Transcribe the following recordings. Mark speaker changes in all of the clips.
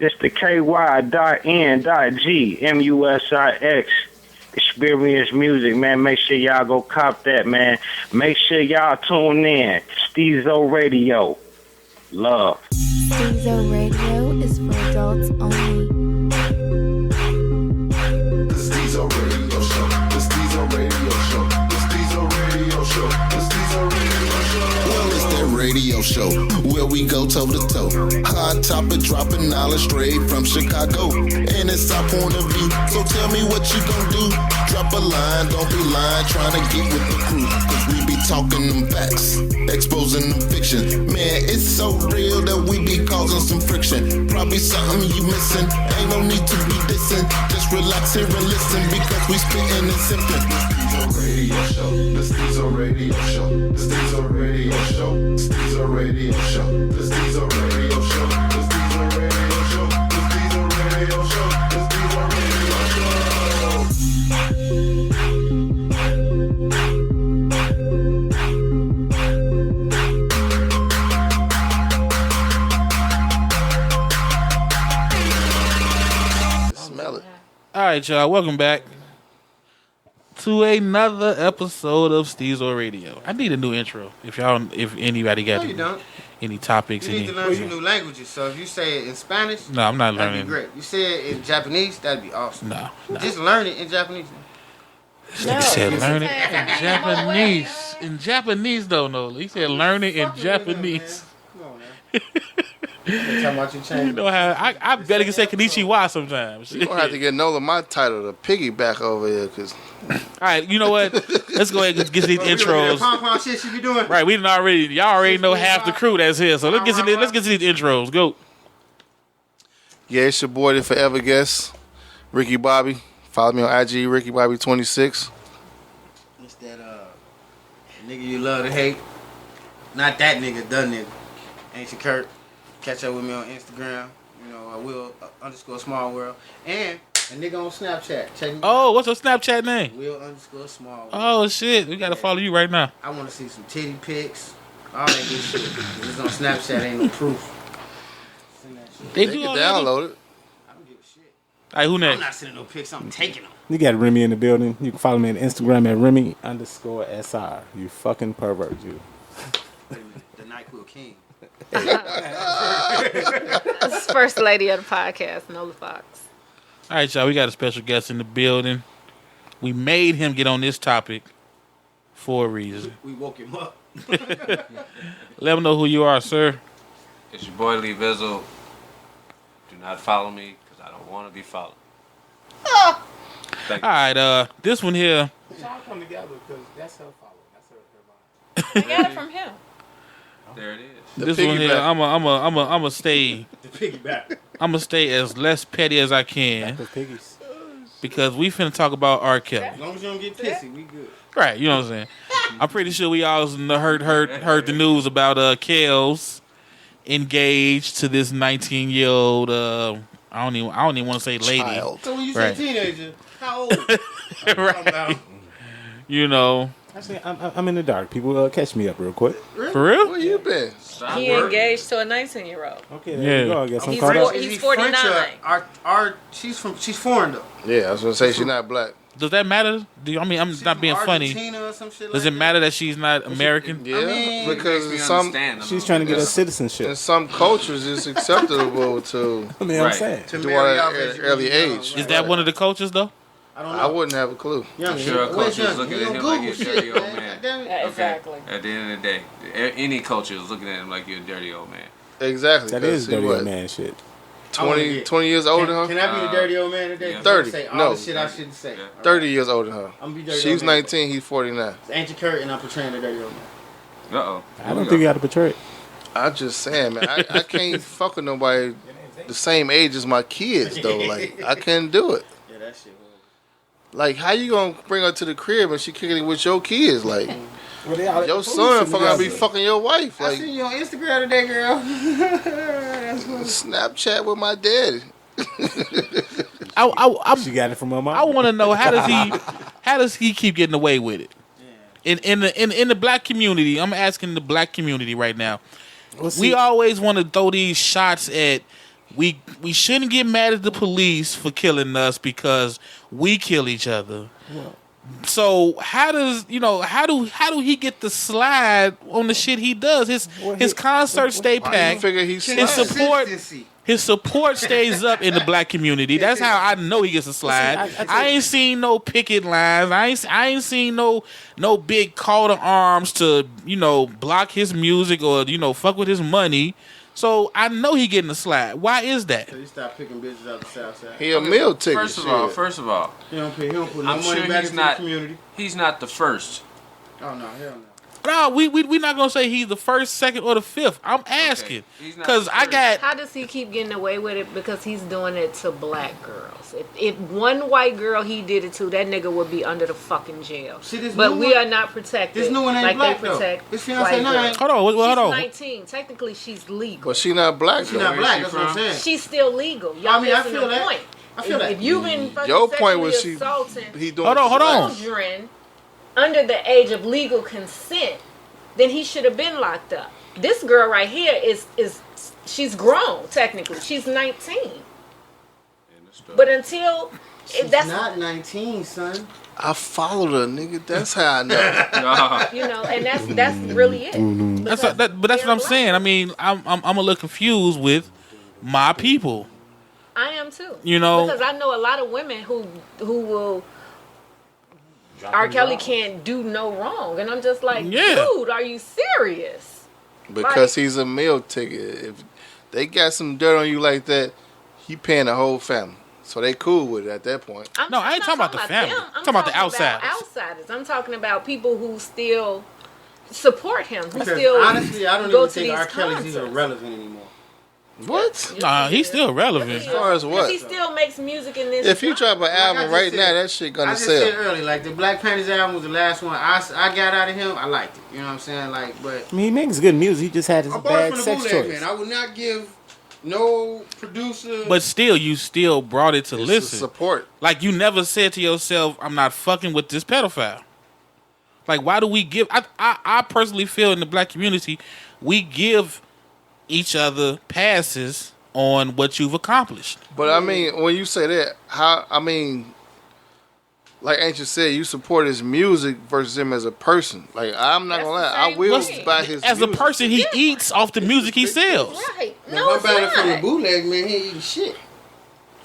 Speaker 1: It's the KY.N.G.MUSIX. Experience music, man. Make sure y'all go cop that, man. Make sure y'all tune in. Stezo Radio. Love.
Speaker 2: Stezo Radio is for adults only.
Speaker 3: The Stezo Radio Show. The Stezo Radio Show. The Stezo Radio Show. The Stezo Radio Show. Well, it's that radio show where we go toe to toe. Hot topic dropping knowledge straight from Chicago. And it's our point of view. So tell me what you gon' do. Drop a line, don't be lying, trying to get with the crew. Cause we be talking them facts, exposing them fiction. Man, it's so real that we be causing some friction. Probably something you missing. Ain't no need to be dissing. Just relax here and listen because we spitting and simping. The Stezo Radio Show. The Stezo Radio Show. The Stezo Radio Show. The Stezo Radio Show. The Stezo Radio Show. The Stezo Radio Show. The Stezo Radio Show.
Speaker 4: Smell it.
Speaker 5: All right, y'all. Welcome back to another episode of Stezo Radio. I need a new intro. If anybody got any topics,
Speaker 6: you need to learn some new languages. So if you say it in Spanish,
Speaker 5: no, I'm not
Speaker 6: that'd
Speaker 5: learning.
Speaker 6: be great. You say it in Japanese, that'd be awesome.
Speaker 5: No.
Speaker 6: Just learn it in Japanese.
Speaker 5: This nigga said learn it in Japanese. In Japanese, though, Nola. He said learn it in Japanese.
Speaker 6: Come on, man. Talking about you change.
Speaker 5: You know how I better can say Konnichiwa sometimes.
Speaker 4: You gonna have to get Nola my title to piggyback over here, cause.
Speaker 5: All right, you know what? Let's go ahead and get these intros.
Speaker 6: Pom-pom shit she be doing.
Speaker 5: Right, y'all already know half the crew that's here. So let's get to these intros. Go.
Speaker 4: Yeah, it's your boy, the forever guest, Ricky Bobby. Follow me on IG, Ricky Bobby 26.
Speaker 6: It's that nigga you love to hate. Not that nigga, the nigga. Ain't you Curt? Catch up with me on Instagram. You know, Will_small_world. And a nigga on Snapchat. Check me
Speaker 5: Oh, what's your Snapchat name?
Speaker 6: Will_small_world.
Speaker 5: Oh shit, we gotta follow you right now.
Speaker 6: I want to see some titty pics. All that good shit. If it's on Snapchat, ain't no proof. Send that shit.
Speaker 5: They
Speaker 4: They
Speaker 5: do
Speaker 4: can
Speaker 5: all that?
Speaker 4: download it.
Speaker 6: I don't give a shit.
Speaker 5: All right, who
Speaker 6: I'm
Speaker 5: next?
Speaker 6: not sending no pics. I'm taking them.
Speaker 7: You got Remy in the building. You can follow me on Instagram at Remy_SR. You fucking pervert, you.
Speaker 6: Wait a minute. The NyQuil King.
Speaker 8: This is first lady of the podcast, Nola Fox.
Speaker 5: All right, y'all, we got a special guest in the building. We made him get on this topic for a reason.
Speaker 6: We woke him up.
Speaker 5: Let him know who you are, sir.
Speaker 9: It's your boy LeeVizzle. Do not follow me because I don't want to be followed. Thank you.
Speaker 5: All right, this one here.
Speaker 7: Y'all come together because that's her follow. That's her
Speaker 8: I got it from him.
Speaker 9: There it is.
Speaker 5: This one here,
Speaker 4: piggyback.
Speaker 5: I'm a stay.
Speaker 6: The piggyback.
Speaker 5: I'm gonna stay as less petty as I can
Speaker 7: piggies.
Speaker 5: because we finna talk about R. Kelly.
Speaker 6: As long as you don't get pissy, we good.
Speaker 5: Right, you know what I'm saying. I'm pretty sure we all heard the news about Kells engaged to this 19-year-old. I don't even want to say lady.
Speaker 4: Child.
Speaker 6: So when you
Speaker 5: Right.
Speaker 6: say teenager, how old?
Speaker 5: Right. You know,
Speaker 7: Actually, I'm in the dark. People catch me up real quick.
Speaker 5: for real.
Speaker 4: Where you been?
Speaker 8: He engaged to a 19-year-old.
Speaker 7: Okay, there you go. I guess I'm caught up.
Speaker 8: He's 49.
Speaker 6: She's foreign though.
Speaker 4: Yeah, I was gonna say she's not black.
Speaker 5: Does that matter? I'm
Speaker 6: She's
Speaker 5: not being
Speaker 6: from
Speaker 5: funny.
Speaker 6: Argentina or some shit
Speaker 5: Does
Speaker 6: like
Speaker 5: it matter that she's not American?
Speaker 4: Yeah,
Speaker 6: mean,
Speaker 4: because
Speaker 9: Makes me
Speaker 4: in some
Speaker 9: understand.
Speaker 7: She's trying to get her citizenship.
Speaker 4: in some cultures it's acceptable to
Speaker 7: I mean, I'm
Speaker 9: Right.
Speaker 7: saying.
Speaker 6: To
Speaker 4: do
Speaker 6: marry
Speaker 4: it
Speaker 6: off
Speaker 4: at
Speaker 6: as
Speaker 4: an
Speaker 6: you
Speaker 4: early
Speaker 6: get young,
Speaker 4: age.
Speaker 5: Is that one of the coaches though?
Speaker 6: I don't know.
Speaker 4: I wouldn't have a clue.
Speaker 6: Young,
Speaker 9: I'm sure a
Speaker 6: where's
Speaker 9: culture is
Speaker 6: young?
Speaker 9: looking
Speaker 6: You
Speaker 9: at
Speaker 6: don't
Speaker 9: him like
Speaker 6: Google
Speaker 9: he's a dirty
Speaker 6: shit,
Speaker 9: old
Speaker 6: man.
Speaker 9: man.
Speaker 6: Goddamn it.
Speaker 8: Yeah, exactly.
Speaker 9: At the end of the day, any culture is looking at him like you're a dirty old man.
Speaker 4: Exactly.
Speaker 7: That
Speaker 4: 'cause
Speaker 7: is
Speaker 4: see
Speaker 7: dirty
Speaker 4: what,
Speaker 7: old man shit.
Speaker 4: 20 years older than her?
Speaker 6: Can I be the dirty old man today?
Speaker 9: yeah.
Speaker 4: 30.
Speaker 6: Say all
Speaker 4: No.
Speaker 6: the shit I shouldn't say.
Speaker 9: Yeah.
Speaker 4: 30 years older than her.
Speaker 6: I'm gonna be dirty
Speaker 4: She's
Speaker 6: old man.
Speaker 4: 19, he's 49.
Speaker 6: It's Auntie Kurt and I'm portraying the dirty old man.
Speaker 9: Uh-oh.
Speaker 7: I don't think you got to portray it.
Speaker 4: I'm just saying, man, I can't fuck with nobody the same age as my kids, though. Like, I can't do it.
Speaker 6: Yeah, that shit.
Speaker 4: Like, how you gonna bring her to the crib and she kicking it with your kids? Like, your son fucking be fucking your wife.
Speaker 6: I
Speaker 4: Like,
Speaker 6: seen you on Instagram today, girl. That's what
Speaker 4: Snapchat with my daddy.
Speaker 7: She got it from her mom.
Speaker 5: I want to know how does he keep getting away with it? In the black community, I'm asking the black community right now.
Speaker 7: Well, see,
Speaker 5: We always want to throw these shots at we shouldn't get mad at the police for killing us because we kill each other.
Speaker 7: Well,
Speaker 5: so how do he get the slide on the shit he does? His concerts stay packed. His support stays up in the black community. That's how I know he gets a slide. I ain't seen no picket lines. I ain't seen no big call to arms to block his music or fuck with his money. So I know he getting a slide. Why is that?
Speaker 6: He stopped picking bitches out the south side.
Speaker 4: He a meal ticket.
Speaker 9: First of all,
Speaker 6: he don't put no
Speaker 9: I'm
Speaker 6: money
Speaker 9: sure
Speaker 6: back into the community.
Speaker 9: He's not the first.
Speaker 6: Oh no, hell no.
Speaker 5: No, we not gonna say he's the first, second, or the fifth. I'm asking because
Speaker 8: How does he keep getting away with it? Because he's doing it to black girls. If one white girl he did it to, that nigga would be under the fucking jail. But we are not protected.
Speaker 6: This new one ain't
Speaker 8: like
Speaker 6: black
Speaker 8: they protect
Speaker 6: though. His fiance now.
Speaker 5: Hold on, hold on.
Speaker 8: She's 19. Technically, she's legal.
Speaker 4: But she not black.
Speaker 6: She not black. That's what I'm saying.
Speaker 8: She's still legal. Y'all
Speaker 6: I feel that.
Speaker 8: Point.
Speaker 6: I feel that.
Speaker 8: If you've been fucking
Speaker 4: Your point was
Speaker 8: assaulting
Speaker 4: he doing
Speaker 5: hold on.
Speaker 8: children under the age of legal consent, then he should have been locked up. This girl right here is she's grown technically. She's 19. But until
Speaker 6: that's not 19, son.
Speaker 4: I followed her, nigga. That's how I know.
Speaker 8: And that's really it.
Speaker 5: But that's what I'm saying. I mean, I'm a little confused with my people.
Speaker 8: I am too.
Speaker 5: Because
Speaker 8: I know a lot of women who will. R. Kelly can't do no wrong, and I'm just like, dude, are you serious?
Speaker 4: Because he's a meal ticket. If they got some dirt on you like that, he paying the whole family. So they cool with it at that point.
Speaker 5: I ain't talking about the family. I'm talking about the
Speaker 8: outsiders. I'm talking about people who still support him.
Speaker 6: Honestly, I don't even think R. Kelly's even relevant anymore.
Speaker 4: What?
Speaker 5: Nah, he's still relevant.
Speaker 4: As far as what?
Speaker 8: He still makes music in this.
Speaker 4: If you drop an album right now, that shit gonna sell.
Speaker 6: I just said earlier, like the Black Panthers album was the last one I got out of him. I liked it. You know what I'm saying? Like, but
Speaker 7: I mean, he makes good music. He just had his bad sex choice.
Speaker 6: Man. I would not give no producer.
Speaker 5: But still, you still brought it to listen.
Speaker 4: Support.
Speaker 5: Like you never said to yourself, "I'm not fucking with this pedophile." Like, why do we give? I personally feel in the black community, we give each other passes on what you've accomplished.
Speaker 4: But I mean, when you say that, like Ancient said, you support his music versus him as a person. Like, I'm not gonna lie, I will buy his
Speaker 5: as music. A person, he eats off the music he sells.
Speaker 8: Right.
Speaker 6: No, if I'm buying it from the bootleg, man, he ain't eating shit.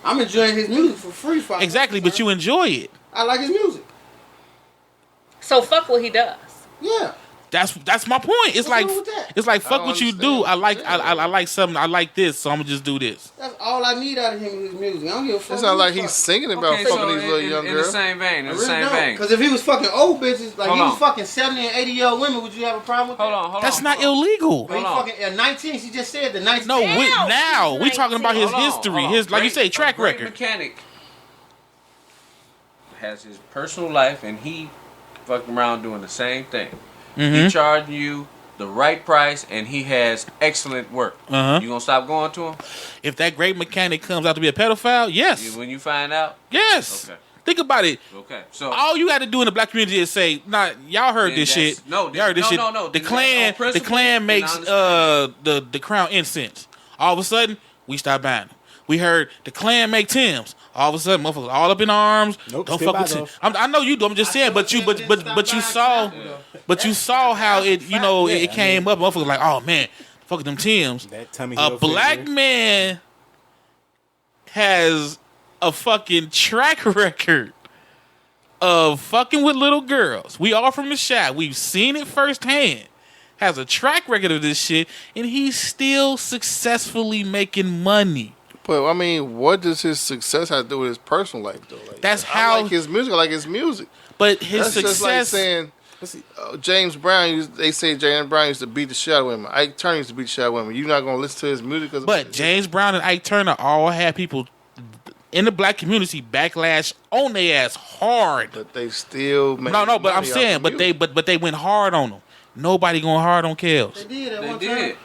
Speaker 6: I'm enjoying his music for free.
Speaker 5: Exactly, but you enjoy it.
Speaker 6: I like his music.
Speaker 8: So fuck what he does.
Speaker 6: Yeah.
Speaker 5: That's my point. It's like fuck what you do. I like something. I like this, so I'm gonna just do this.
Speaker 6: That's all I need out of him is his music. I don't give a fuck.
Speaker 4: It's not like he's singing about fucking these little young girls.
Speaker 9: In the same vein.
Speaker 6: Because if he was fucking old bitches, like he was fucking 70 and 80-year-old women, would you have a problem with that?
Speaker 9: Hold on.
Speaker 5: That's not illegal.
Speaker 6: But he fucking at 19. She just said the 19.
Speaker 5: No, we talking about his history. His, like you say, track record.
Speaker 9: Mechanic has his personal life, and he fucking around doing the same thing. He charging you the right price, and he has excellent work. You gonna stop going to him?
Speaker 5: If that great mechanic comes out to be a pedophile, yes.
Speaker 9: When you find out?
Speaker 5: Yes. Okay. Think about it.
Speaker 9: Okay. So
Speaker 5: all you got to do in the black community is say, "Nah, y'all heard this shit. Y'all heard this shit.
Speaker 9: No.
Speaker 5: The Klan makes the crown incense. All of a sudden, we stop buying them. We heard the Klan make Timbs. All of a sudden, motherfuckers all up in arms.
Speaker 7: Nope,
Speaker 5: don't fuck with Timbs. I know you do. I'm just saying, but you saw how it it came up. Motherfuckers like, oh man, fuck with them Timbs. A black man has a fucking track record of fucking with little girls. We all from the shop. We've seen it firsthand. Has a track record of this shit, and he's still successfully making money.
Speaker 4: But I mean, what does his success have to do with his personal life, though? Like,
Speaker 5: that's how
Speaker 4: I like his music. I like his music.
Speaker 5: But his
Speaker 4: that's
Speaker 5: success.
Speaker 4: Just like saying James Brown. They say James Brown used to beat the shit out of women. Ike Turner used to beat the shit out of women. You're not gonna listen to his music because.
Speaker 5: But James Brown and Ike Turner all had people in the black community backlash on their ass hard.
Speaker 4: But they still
Speaker 5: no. But I'm saying, but they went hard on them. Nobody going hard on Kells.
Speaker 6: They did at one
Speaker 9: time.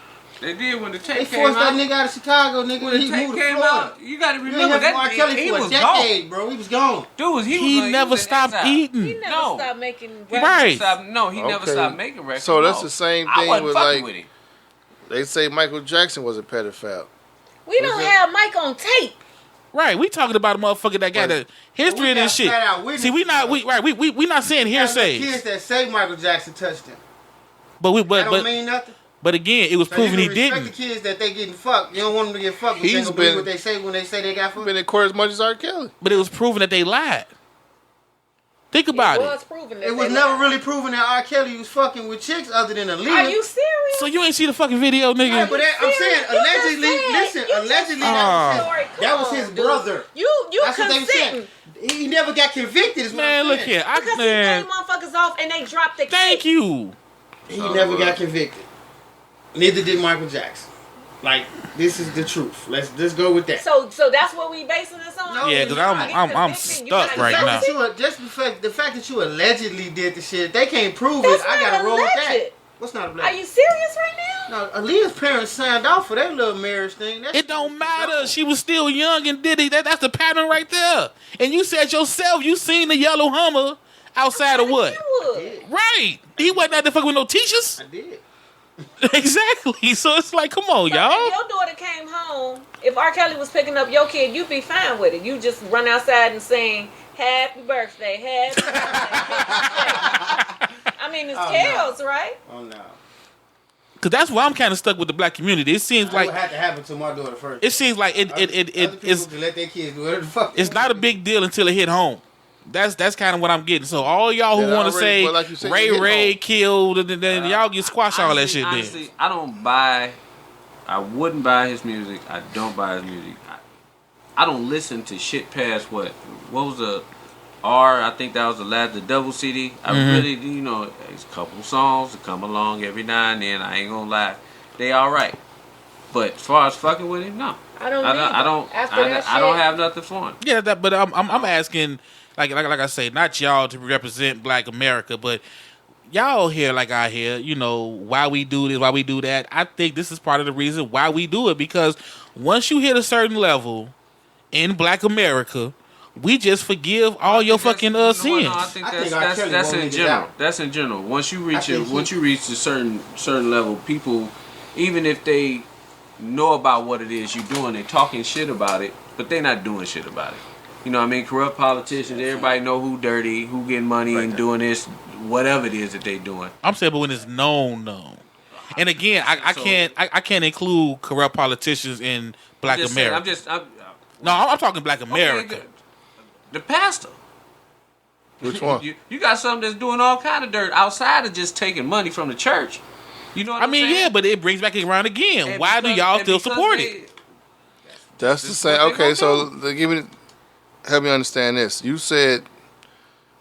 Speaker 9: They did when the tape came out.
Speaker 6: They forced that nigga out of Chicago, nigga.
Speaker 9: When the tape came out, you got to remember that he was gone,
Speaker 6: bro. He was gone.
Speaker 9: Dude,
Speaker 5: he never stopped eating.
Speaker 8: He never stopped making
Speaker 5: records.
Speaker 9: He never stopped making records.
Speaker 4: So that's the same thing with like. They say Michael Jackson was a pedophile.
Speaker 8: We don't have Mike on tape.
Speaker 5: Right, we talking about a motherfucker that got the history of this shit. See, we not saying hearsay.
Speaker 6: Kids that say Michael Jackson touched him.
Speaker 5: But
Speaker 6: that don't mean nothing.
Speaker 5: But again, it was proven he didn't.
Speaker 6: Respect the kids that they getting fucked. You don't want them to get fucked. He's gonna believe what they say when they say they got fucked.
Speaker 4: Been in court as much as R. Kelly.
Speaker 5: But it was proven that they lied. Think about it.
Speaker 6: It was never really proven that R. Kelly was fucking with chicks other than Aaliyah.
Speaker 8: Are you serious?
Speaker 5: So you ain't see the fucking video, nigga?
Speaker 6: Yeah, but I'm saying allegedly that was his brother.
Speaker 8: That's what they said.
Speaker 6: He never got convicted.
Speaker 5: Man, look here.
Speaker 8: Because he paid motherfuckers off and they dropped the case.
Speaker 5: Thank you.
Speaker 6: He never got convicted. Neither did Michael Jackson. Like, this is the truth. Let's go with that.
Speaker 8: So that's what we basing this on?
Speaker 6: No,
Speaker 5: yeah, because I'm stuck right now.
Speaker 6: Just the fact that you allegedly did the shit, they can't prove it. I gotta roll with that. What's not alleged?
Speaker 8: Are you serious right now?
Speaker 6: No, Aaliyah's parents signed off for that little marriage thing.
Speaker 5: It don't matter. She was still young and did it. That's the pattern right there. And you said yourself, you seen the yellow Hummer outside of what? Right. He wasn't out there fucking with no teachers.
Speaker 6: I did.
Speaker 5: Exactly. So it's like, come on, y'all.
Speaker 8: If your daughter came home, if R. Kelly was picking up your kid, you'd be fine with it. You just run outside and sing happy birthday, happy birthday. I mean, it's Kells, right?
Speaker 6: Oh, no.
Speaker 5: Because that's why I'm kind of stuck with the black community. It seems like
Speaker 6: it had to happen to my daughter first.
Speaker 5: It seems like
Speaker 6: other people let their kids do whatever the fuck.
Speaker 5: It's not a big deal until it hit home. That's kind of what I'm getting. So all y'all who want to say Ray killed, then y'all get squash all that shit.
Speaker 9: Honestly, then I wouldn't buy his music. I don't buy his music. I don't listen to shit past what was the R? I think that was the double CD. I really, there's a couple songs that come along every now and then. I ain't gonna lie, they all right. But as far as fucking with him, no. I don't have nothing for him.
Speaker 5: Yeah, but I'm asking. Like I say, not y'all to represent Black America, but y'all here like I hear, why we do this, why we do that. I think this is part of the reason why we do it, because once you hit a certain level in Black America, we just forgive all your fucking sins.
Speaker 9: No, I think that's in general. That's in general. Once you reach a certain level, people, even if they know about what it is you're doing, they're talking shit about it, but they're not doing shit about it. You know what I mean? Corrupt politicians, everybody know who dirty, who getting money and doing this, whatever it is that they doing.
Speaker 5: I'm saying, but when it's known. And again, I can't include corrupt politicians in Black America. I'm talking Black America.
Speaker 9: Okay, the pastor.
Speaker 4: Which one?
Speaker 9: You got something that's doing all kind of dirt outside of just taking money from the church. You know what I'm saying?
Speaker 5: Yeah, but it brings back around again. And why do y'all still support it?
Speaker 4: That's the same. Okay, so help me understand this. You said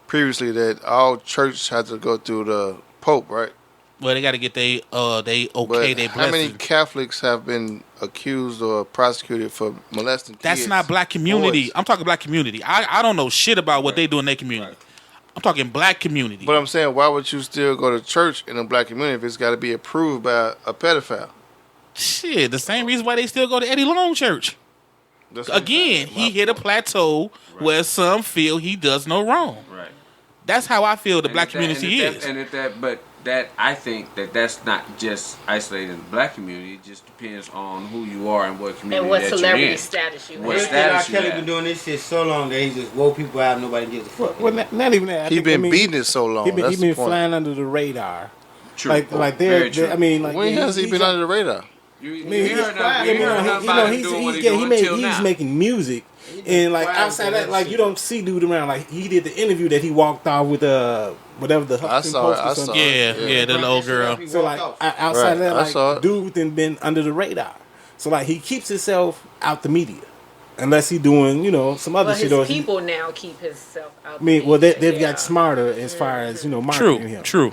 Speaker 4: previously that all church had to go through the Pope, right?
Speaker 5: Well, they got to get their blessing.
Speaker 4: How many Catholics have been accused or prosecuted for molesting kids?
Speaker 5: That's not Black community. Boys. I'm talking Black community. I don't know shit about what they do in their community. I'm talking Black community.
Speaker 4: But I'm saying, why would you still go to church in a Black community if it's got to be approved by a pedophile?
Speaker 5: Shit, the same reason why they still go to Eddie Long Church. Again, he hit a plateau where some feel he does no wrong.
Speaker 9: Right.
Speaker 5: That's how I feel the Black community is.
Speaker 9: I think that's not just isolated in the Black community. It just depends on who you are and what community
Speaker 8: and what
Speaker 9: that
Speaker 8: celebrity
Speaker 9: you're in.
Speaker 8: status you have.
Speaker 9: What status
Speaker 6: R. Kelly been doing this shit so long that he just woke people out and nobody gives a fuck.
Speaker 7: Well, not even that.
Speaker 4: He's been beating it so long.
Speaker 7: He been flying under the radar.
Speaker 9: True.
Speaker 7: Like they're I mean, like
Speaker 4: when has he been under the radar?
Speaker 7: He's making music, and like outside that, like you don't see dude around. Like he did the interview that he walked off with whatever the Huffington Post or something.
Speaker 5: Yeah, the little girl.
Speaker 7: So like outside that, like dude been under the radar. So like he keeps himself out the media, unless he doing some other shit.
Speaker 8: His people now keep himself out.
Speaker 7: They've got smarter as far as marketing him.
Speaker 5: True.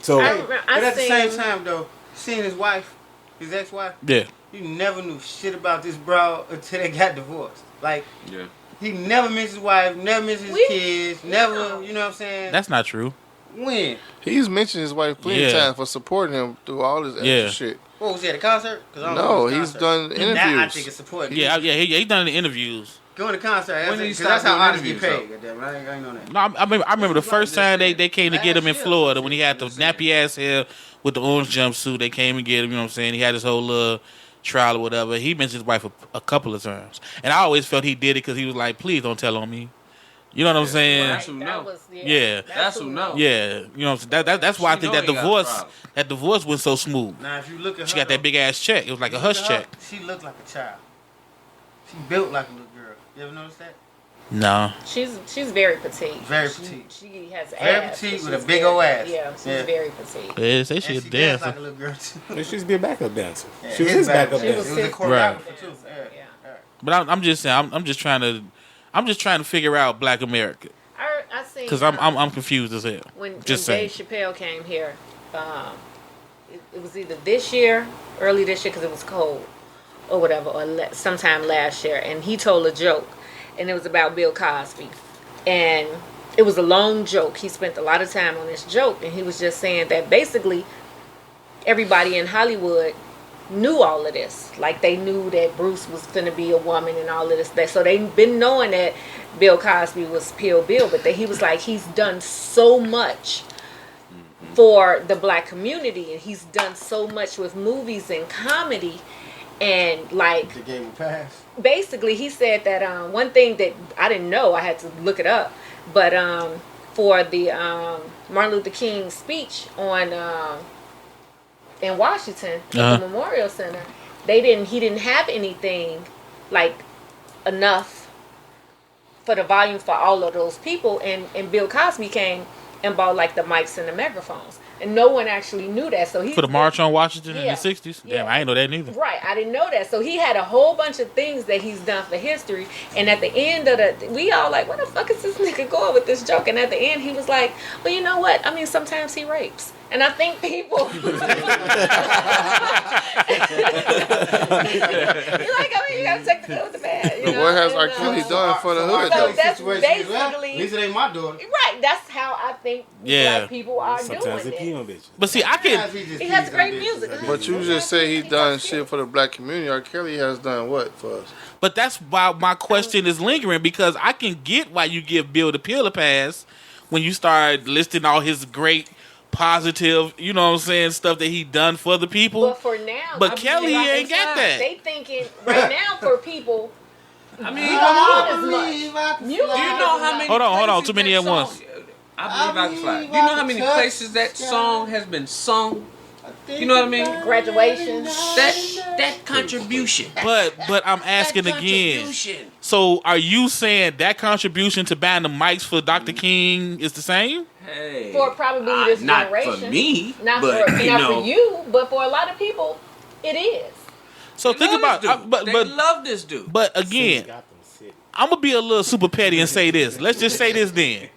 Speaker 7: So,
Speaker 6: but at the same time though, seeing his wife. His ex-wife?
Speaker 5: Yeah.
Speaker 6: You never knew shit about this bro until they got divorced. Like, he never missed his wife, never missed his kids, never, you know what I'm saying?
Speaker 5: That's not true.
Speaker 6: When?
Speaker 4: He's mentioned his wife plenty of times for supporting him through all this extra shit.
Speaker 6: What was he at a concert?
Speaker 4: No, he's done interviews.
Speaker 6: Now I think it's supporting.
Speaker 5: He done the interviews.
Speaker 6: Going to concert, because that's how artists get paid. I ain't know that.
Speaker 5: No, I remember the first time they came to get him in Florida when he had the nappy ass hair with the orange jumpsuit. They came and get him. You know what I'm saying? He had his whole trial or whatever. He mentioned his wife a couple of times, and I always felt he did it because he was like, "Please don't tell on me." You know what I'm saying?
Speaker 9: That's who know.
Speaker 5: Yeah,
Speaker 9: that's who know.
Speaker 5: Yeah, you know that's why I think that divorce went so smooth.
Speaker 6: Now, if you look at her,
Speaker 5: she got that big ass check. It was like a hush check.
Speaker 6: She looked like a child. She built like a little girl. You ever notice that?
Speaker 5: No.
Speaker 8: She's very petite.
Speaker 6: Very petite.
Speaker 8: She has
Speaker 6: very
Speaker 8: ass.
Speaker 6: petite with a big old ass.
Speaker 8: Yeah, she's very petite.
Speaker 5: Yeah, say she a dancer.
Speaker 6: Like a little girl too.
Speaker 7: She used to be a backup dancer.
Speaker 6: Yeah,
Speaker 7: She was his backup
Speaker 6: She
Speaker 7: dancer.
Speaker 6: was a choreographer too.
Speaker 8: Yeah.
Speaker 5: But I'm just saying, I'm just trying to figure out Black America.
Speaker 8: I seen
Speaker 5: because I'm confused as hell.
Speaker 8: When
Speaker 5: Dave
Speaker 8: Chappelle came here, it was either early this year because it was cold, or whatever, or sometime last year, and he told a joke, and it was about Bill Cosby, and it was a long joke. He spent a lot of time on this joke, and he was just saying that basically everybody in Hollywood knew all of this. Like, they knew that Bruce was going to be a woman and all of this. So they've been knowing that Bill Cosby was Pill Bill, but he was like, he's done so much for the Black community, and he's done so much with movies and comedy, and like,
Speaker 6: they gave him a pass. Basically,
Speaker 8: he said that one thing that I didn't know, I had to look it up, but for the Martin Luther King speech on in Washington at the Memorial Center, he didn't have anything like enough for the volume for all of those people, and Bill Cosby came and bought like the mics and the microphones, and no one actually knew that. So he
Speaker 5: for the March on Washington in the 60s.
Speaker 8: Yeah.
Speaker 5: Damn, I ain't know that neither.
Speaker 8: Right, I didn't know that. So he had a whole bunch of things that he's done for history, and at the end of we all like, where the fuck is this nigga going with this joke? And at the end, he was like, well, you know what? I mean, sometimes he rapes. And I think people you're like, I mean, you gotta take the good with the bad. You know?
Speaker 4: What has R. Kelly done for the hood?
Speaker 8: So that's basically,
Speaker 6: at least it ain't my daughter.
Speaker 8: Right, that's how I think Black people are
Speaker 7: Sometimes
Speaker 8: doing
Speaker 7: they pee on
Speaker 8: it.
Speaker 7: bitches.
Speaker 5: But see, I can.
Speaker 8: He has great music.
Speaker 4: But you just say he done shit for the Black community. R. Kelly has done what for us?
Speaker 5: But that's why my question is lingering, because I can get why you give Bill the Pill a pass when you start listing all his great positive, you know what I'm saying, stuff that he done for the people.
Speaker 8: But for now,
Speaker 5: but Kelly ain't got that.
Speaker 8: They thinking right now for people.
Speaker 9: I mean,
Speaker 8: you don't need as much.
Speaker 9: Do you know how many?
Speaker 5: Hold on, too many at once.
Speaker 9: I believe I can fly. Do you know how many places that song has been sung? You know what I mean?
Speaker 8: Graduation.
Speaker 9: That contribution.
Speaker 5: But I'm asking again. So are you saying that contribution to buying the mics for Dr. King is the same?
Speaker 9: Hey,
Speaker 8: for probably this
Speaker 9: not
Speaker 8: generation.
Speaker 9: Not for me.
Speaker 8: Not for you, but for a lot of people, it is.
Speaker 5: So
Speaker 9: they
Speaker 5: think about
Speaker 9: they love this dude.
Speaker 5: But again, I'm gonna be a little super petty and say this. Let's just say this then.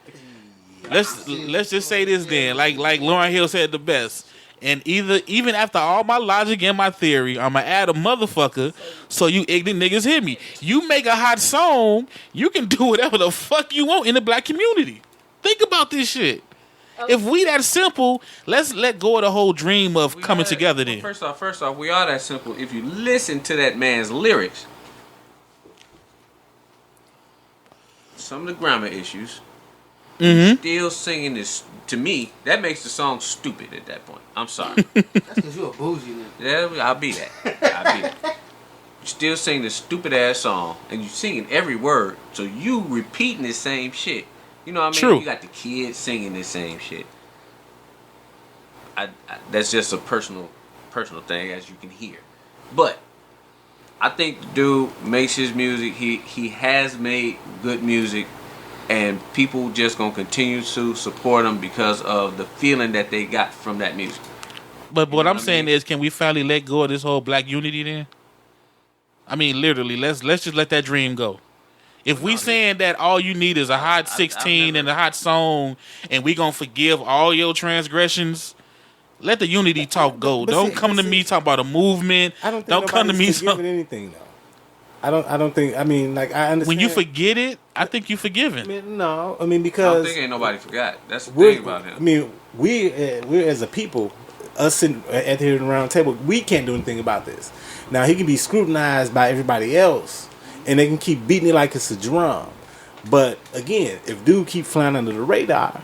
Speaker 5: Let's just say this then. Like Lauryn Hill said the best. And even after all my logic and my theory, I'm gonna add a motherfucker so you ignorant niggas hear me. You make a hot song, you can do whatever the fuck you want in the Black community. Think about this shit. If we that simple, let's let go of the whole dream of coming together then.
Speaker 9: First off, we are that simple. If you listen to that man's lyrics, some of the grammar issues, still singing this, to me, that makes the song stupid at that point. I'm sorry.
Speaker 6: That's because you're a bougie nigga.
Speaker 9: Yeah, I'll be that. You still sing this stupid ass song, and you singing every word, so you repeating the same shit. You know what I mean?
Speaker 5: True.
Speaker 9: You got the kids singing the same shit. I that's just a personal thing, as you can hear. But I think the dude makes his music. He has made good music, and people just gonna continue to support him because of the feeling that they got from that music.
Speaker 5: But what I'm saying is, can we finally let go of this whole Black unity then? I mean, literally, let's just let that dream go. If we saying that all you need is a hot 16 and a hot song, and we gonna forgive all your transgressions, let the unity talk go. Don't come to me talking about a movement. Don't come to me
Speaker 7: forgiving anything though. I don't think. I mean, like, I understand.
Speaker 5: When you forget it, I think you forgiven.
Speaker 7: No, I mean,
Speaker 9: I
Speaker 7: because
Speaker 9: don't think ain't nobody forgot. That's the thing about him.
Speaker 7: I mean, we're as a people, us sitting at the round table, we can't do anything about this. Now he can be scrutinized by everybody else, and they can keep beating it like it's a drum. But again, if dude keep flying under the radar,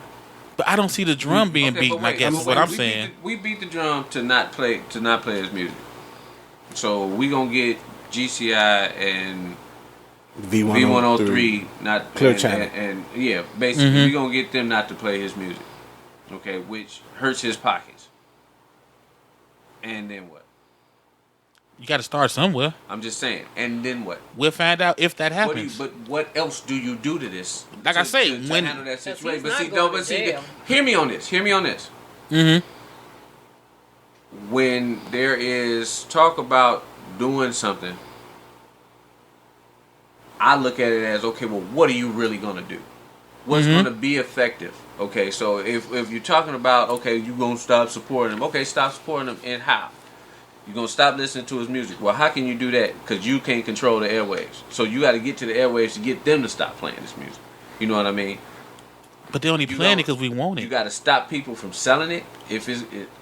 Speaker 5: but I don't see the drum being beaten. I guess is what I'm saying.
Speaker 9: We beat the drum to not play his music. So we gonna get GCI and
Speaker 7: V103
Speaker 9: not
Speaker 7: Clear Channel.
Speaker 9: And yeah, basically we gonna get them not to play his music. Okay, which hurts his pockets. And then what?
Speaker 5: You got to start somewhere.
Speaker 9: I'm just saying. And then what?
Speaker 5: We'll find out if that happens.
Speaker 9: But what else do you do to this?
Speaker 5: Like I say,
Speaker 9: to
Speaker 5: when
Speaker 9: handle that situation.
Speaker 8: He's
Speaker 9: But
Speaker 8: not
Speaker 9: see,
Speaker 8: going to jail.
Speaker 9: hear me on this.
Speaker 5: Mm-hmm.
Speaker 9: When there is talk about doing something, I look at it as, okay, well, what are you really gonna do? What's gonna be effective? Okay, so if you're talking about, okay, you're gonna stop supporting him. Okay, stop supporting him, and how? You're going to stop listening to his music. Well, how can you do that? Because you can't control the airwaves. So you got to get to the airwaves to get them to stop playing this music. You know what I mean?
Speaker 5: But they only playing it because we want it.
Speaker 9: You got to stop people from selling it.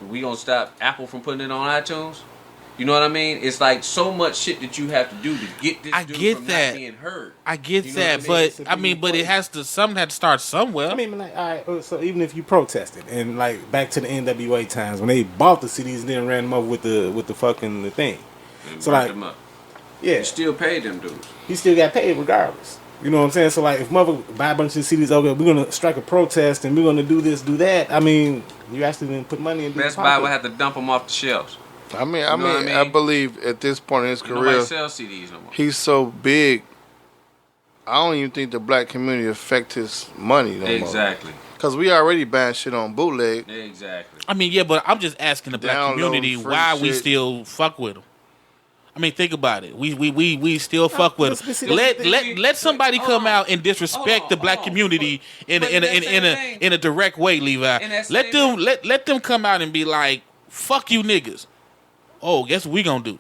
Speaker 9: We going to stop Apple from putting it on iTunes. You know what I mean? It's like so much shit that you have to do to get this dude from not being heard.
Speaker 5: I get
Speaker 9: You know
Speaker 5: that,
Speaker 9: what I mean?
Speaker 5: but it has to, something had to start somewhere.
Speaker 7: I mean, like, all right, so even if you protested and like back to the NWA times when they bought the CDs and then ran them up with the fucking the thing. So like,
Speaker 9: them up.
Speaker 7: Yeah,
Speaker 9: You still paid them dudes.
Speaker 7: he still got paid regardless. You know what I'm saying? So like, if mother buy a bunch of CDs, okay, we're gonna strike a protest and we're gonna do this, do that. I mean, you actually didn't put money in.
Speaker 9: Best Buy would have to dump them off the shelves.
Speaker 4: I mean,
Speaker 9: You know what I mean?
Speaker 4: I believe at this point in his
Speaker 9: Nobody
Speaker 4: career,
Speaker 9: sells CDs no more.
Speaker 4: he's so big. I don't even think the black community affect his money no more.
Speaker 9: Exactly.
Speaker 4: Because we already banned shit on bootleg.
Speaker 9: Exactly.
Speaker 5: I mean, yeah, but I'm just asking the black
Speaker 4: Download
Speaker 5: community
Speaker 4: free
Speaker 5: why we
Speaker 4: shit.
Speaker 5: still fuck with them. I mean, think about it. We still fuck with them. Let somebody come out and disrespect the black community in a direct way, Levi. Let them come out and be like, "Fuck you, niggas." Oh, guess what we gonna do?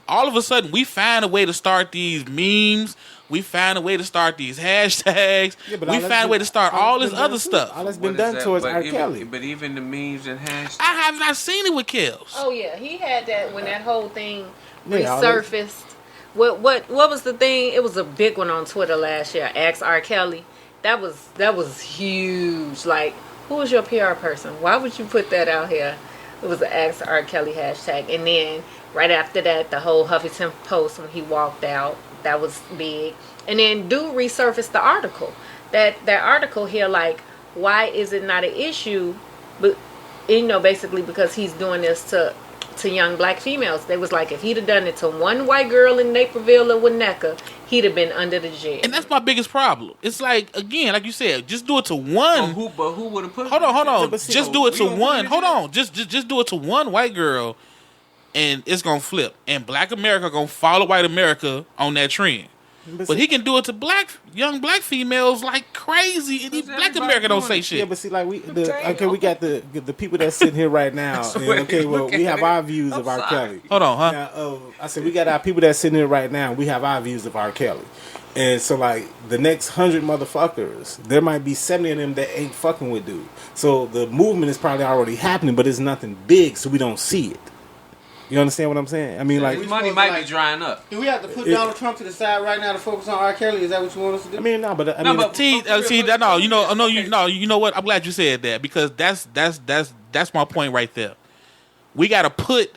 Speaker 5: All of a sudden, we find a way to start these memes. We find a way to start these hashtags.
Speaker 7: Yeah,
Speaker 5: we find a way to start all this other stuff.
Speaker 7: All that's been done towards R. Kelly.
Speaker 9: But even the memes and hashtags.
Speaker 5: I have not seen it with Kells.
Speaker 8: Oh yeah, he had that when that whole thing
Speaker 7: Yeah, all
Speaker 8: resurfaced. What was the thing? It was a big one on Twitter last year. Ask R. Kelly. That was huge. Like, who was your PR person? Why would you put that out here? It was the Ask R. Kelly hashtag. And then right after that, the whole Huffington Post when he walked out, that was big. And then dude resurfaced the article. That article here, like, why is it not an issue? But basically because he's doing this to young black females. They was like, if he'd have done it to one white girl in Naperville or Winnetka, he'd have been under the jail.
Speaker 5: And that's my biggest problem. It's like, again, like you said, just do it to one.
Speaker 9: But who would have put?
Speaker 5: Hold on. Just do it to one. Hold on. Just do it to one white girl, and it's gonna flip. And Black America gonna follow white America on that trend. But he can do it to young black females like crazy, and Black America don't say shit.
Speaker 7: Yeah, but see, like we got the people that's sitting here right now. And, we have our views of R. Kelly.
Speaker 5: Hold on, huh?
Speaker 7: Now, I said we got our people that's sitting here right now. We have our views of R. Kelly, and so like the next 100 motherfuckers, there might be 70 of them that ain't fucking with dude. So the movement is probably already happening, but it's nothing big, so we don't see it. You understand what I'm saying? I mean, like,
Speaker 9: his money might be drying up.
Speaker 6: Do we have to put Donald Trump to the side right now to focus on R. Kelly? Is that what you want us to do?
Speaker 7: I mean, no, but
Speaker 5: you know what? I'm glad you said that, because that's my point right there. We got to put